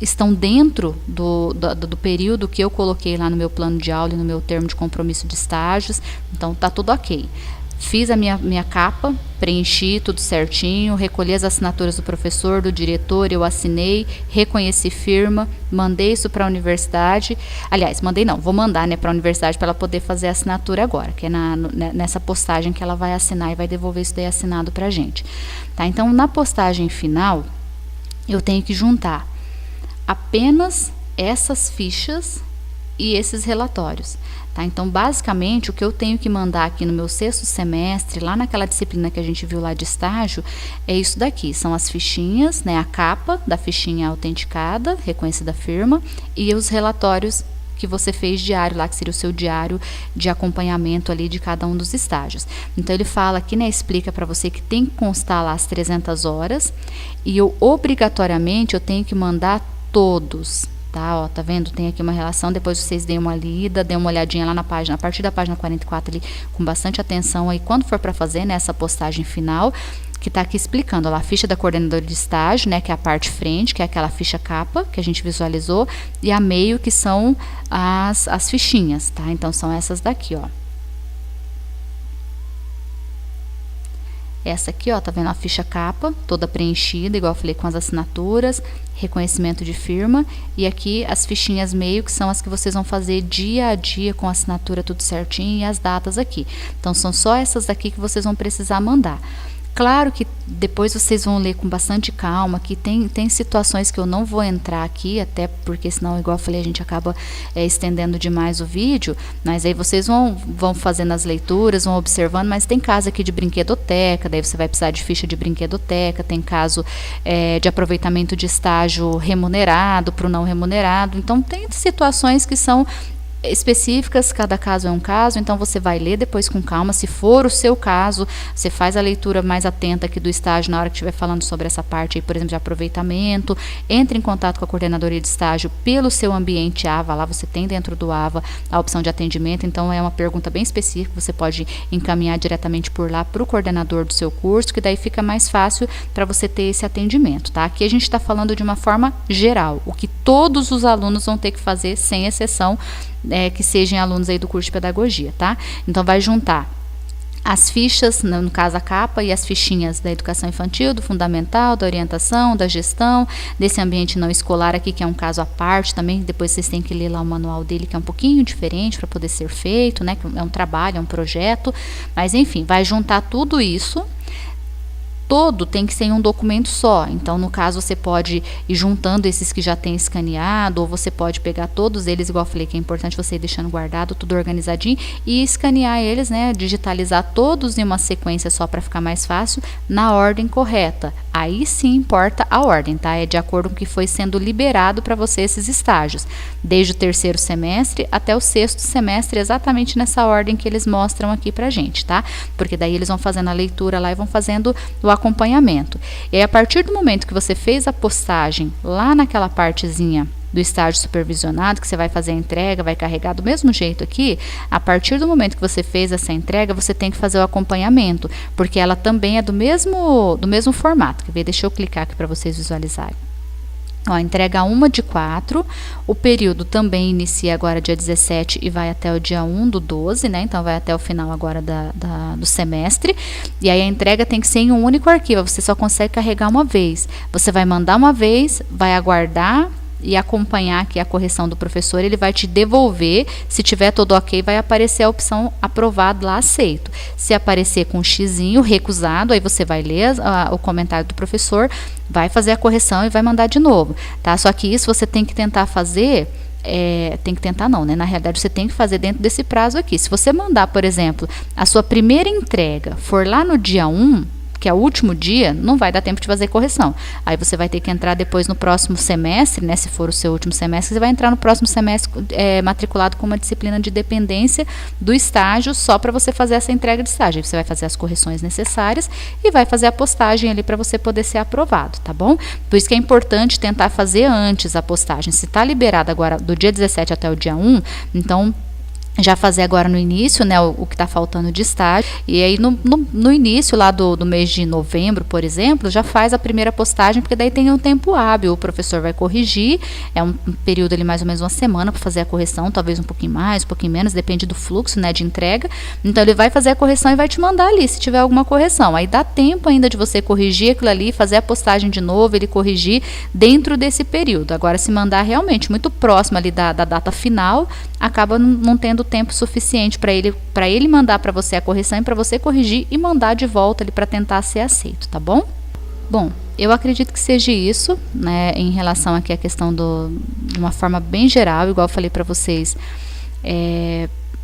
estão dentro do período que eu coloquei lá no meu plano de aula e no meu termo de compromisso de estágios, então tá tudo ok. Fiz a minha capa, preenchi tudo certinho, recolhi as assinaturas do professor, do diretor, eu assinei, reconheci firma, mandei isso para a universidade. Aliás, mandei não, vou mandar, né, para a universidade para ela poder fazer a assinatura agora, que é nessa postagem que ela vai assinar e vai devolver isso daí assinado para a gente. Tá? Então, na postagem final, eu tenho que juntar apenas essas fichas e esses relatórios. Tá? Então, basicamente, o que eu tenho que mandar aqui no meu 6º semestre, lá naquela disciplina que a gente viu lá de estágio, é isso daqui. São as fichinhas, né, a capa da fichinha autenticada, reconhecida firma, e os relatórios que você fez diário lá, que seria o seu diário de acompanhamento ali de cada um dos estágios. Então, ele fala aqui, né, explica para você que tem que constar lá as 300 horas, e eu, obrigatoriamente, eu tenho que mandar todos. Tá, ó, tá vendo? Tem aqui uma relação, depois vocês deem uma lida, dêem uma olhadinha lá na página, a partir da página 44 ali, com bastante atenção aí, quando for para fazer, né, essa postagem final, que está aqui explicando, ó lá, a ficha da coordenadora de estágio, né, que é a parte frente, que é aquela ficha capa que a gente visualizou, e a meio, que são as fichinhas, tá? Então, são essas daqui, ó. Essa aqui, ó, tá vendo a ficha capa, toda preenchida, igual eu falei, com as assinaturas, reconhecimento de firma, e aqui as fichinhas meio, que são as que vocês vão fazer dia a dia, com a assinatura tudo certinho e as datas aqui. Então, são só essas daqui que vocês vão precisar mandar. Claro que depois vocês vão ler com bastante calma, que tem situações que eu não vou entrar aqui, até porque senão, igual eu falei, a gente acaba estendendo demais o vídeo, mas aí vocês vão fazendo as leituras, vão observando, mas tem caso aqui de brinquedoteca, daí você vai precisar de ficha de brinquedoteca, tem caso de aproveitamento de estágio remunerado para o não remunerado, então tem situações que são específicas, cada caso é um caso, então você vai ler depois com calma, se for o seu caso, você faz a leitura mais atenta aqui do estágio na hora que estiver falando sobre essa parte aí, por exemplo, de aproveitamento, entre em contato com a coordenadoria de estágio pelo seu ambiente AVA, lá você tem dentro do AVA a opção de atendimento, então é uma pergunta bem específica, você pode encaminhar diretamente por lá para o coordenador do seu curso, que daí fica mais fácil para você ter esse atendimento, tá? Aqui a gente está falando de uma forma geral, o que todos os alunos vão ter que fazer, sem exceção, que sejam alunos aí do curso de pedagogia, tá? Então, vai juntar as fichas, no caso a capa, e as fichinhas da educação infantil, do fundamental, da orientação, da gestão, desse ambiente não escolar aqui, que é um caso à parte também, depois vocês têm que ler lá o manual dele, que é um pouquinho diferente para poder ser feito, né? É um trabalho, é um projeto, mas enfim, vai juntar tudo isso. Todo tem que ser em um documento só, então no caso você pode ir juntando esses que já tem escaneado, ou você pode pegar todos eles, igual eu falei que é importante você ir deixando guardado, tudo organizadinho, e escanear eles, né, digitalizar todos em uma sequência só para ficar mais fácil, na ordem correta. Aí sim importa a ordem, tá? É de acordo com o que foi sendo liberado para você esses estágios, desde o 3º semestre até o 6º semestre, exatamente nessa ordem que eles mostram aqui pra gente, tá? Porque daí eles vão fazendo a leitura lá e vão fazendo o acompanhamento. E aí, a partir do momento que você fez a postagem lá naquela partezinha do estágio supervisionado, que você vai fazer a entrega, vai carregar do mesmo jeito aqui, a partir do momento que você fez essa entrega, você tem que fazer o acompanhamento, porque ela também é do mesmo formato. Quer ver? Deixa eu clicar aqui para vocês visualizarem. Ó, entrega 1/4, o período também inicia agora dia 17 e vai até o dia 1/12, né? Então, vai até o final agora do semestre. E aí, a entrega tem que ser em um único arquivo, você só consegue carregar uma vez. Você vai mandar uma vez, vai aguardar e acompanhar aqui a correção do professor, ele vai te devolver, se tiver tudo ok, vai aparecer a opção aprovado lá, aceito. Se aparecer com um xizinho, recusado, aí você vai ler o comentário do professor, vai fazer a correção e vai mandar de novo, tá? Só que isso você tem que tentar fazer, tem que tentar não, né? Na realidade, você tem que fazer dentro desse prazo aqui. Se você mandar, por exemplo, a sua primeira entrega for lá no dia 1, que é o último dia, não vai dar tempo de fazer correção. Aí você vai ter que entrar depois no próximo semestre, né? Se for o seu último semestre, você vai entrar no próximo semestre matriculado com uma disciplina de dependência do estágio, só para você fazer essa entrega de estágio. Aí você vai fazer as correções necessárias e vai fazer a postagem ali para você poder ser aprovado, tá bom? Por isso que é importante tentar fazer antes a postagem. Se está liberado agora do dia 17 até o dia 1, então já fazer agora no início, né, o que está faltando de estágio, e aí no início lá do mês de novembro, por exemplo, já faz a primeira postagem, porque daí tem um tempo hábil, o professor vai corrigir, é um período ali mais ou menos uma semana para fazer a correção, talvez um pouquinho mais, um pouquinho menos, depende do fluxo, né, de entrega, então ele vai fazer a correção e vai te mandar ali, se tiver alguma correção, aí dá tempo ainda de você corrigir aquilo ali, fazer a postagem de novo, ele corrigir dentro desse período. Agora, se mandar realmente muito próximo ali da data final, acaba não tendo tempo suficiente para ele mandar para você a correção e para você corrigir e mandar de volta ali para tentar ser aceito, tá bom? Bom, eu acredito que seja isso, né, em relação aqui à questão de uma forma bem geral, igual eu falei para vocês,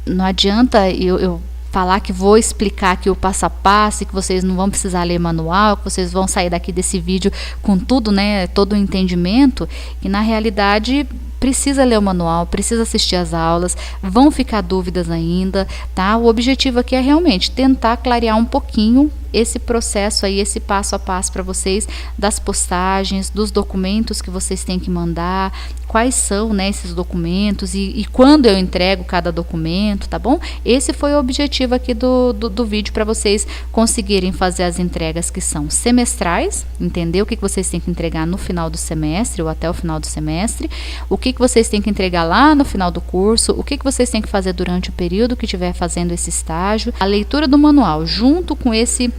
não adianta eu falar que vou explicar aqui o passo a passo, que vocês não vão precisar ler manual, que vocês vão sair daqui desse vídeo com tudo, né, todo o entendimento, e na realidade precisa ler o manual, precisa assistir às aulas, vão ficar dúvidas ainda, tá? O objetivo aqui é realmente tentar clarear um pouquinho esse processo aí, esse passo a passo para vocês, das postagens, dos documentos que vocês têm que mandar, quais são, né, esses documentos e quando eu entrego cada documento, tá bom? Esse foi o objetivo aqui do vídeo, para vocês conseguirem fazer as entregas que são semestrais, entender o que vocês têm que entregar no final do semestre ou até o final do semestre, o que vocês têm que entregar lá no final do curso, o que vocês têm que fazer durante o período que estiver fazendo esse estágio, a leitura do manual junto com esse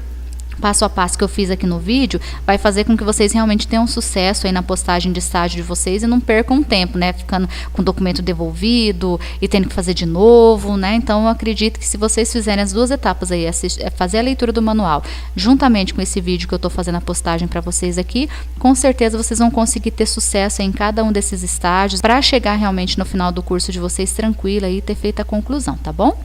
passo a passo que eu fiz aqui no vídeo, vai fazer com que vocês realmente tenham sucesso aí na postagem de estágio de vocês e não percam tempo, né? Ficando com o documento devolvido e tendo que fazer de novo, né? Então, eu acredito que se vocês fizerem as duas etapas aí, fazer a leitura do manual, juntamente com esse vídeo que eu tô fazendo a postagem para vocês aqui, com certeza vocês vão conseguir ter sucesso em cada um desses estágios para chegar realmente no final do curso de vocês tranquila e ter feito a conclusão, tá bom?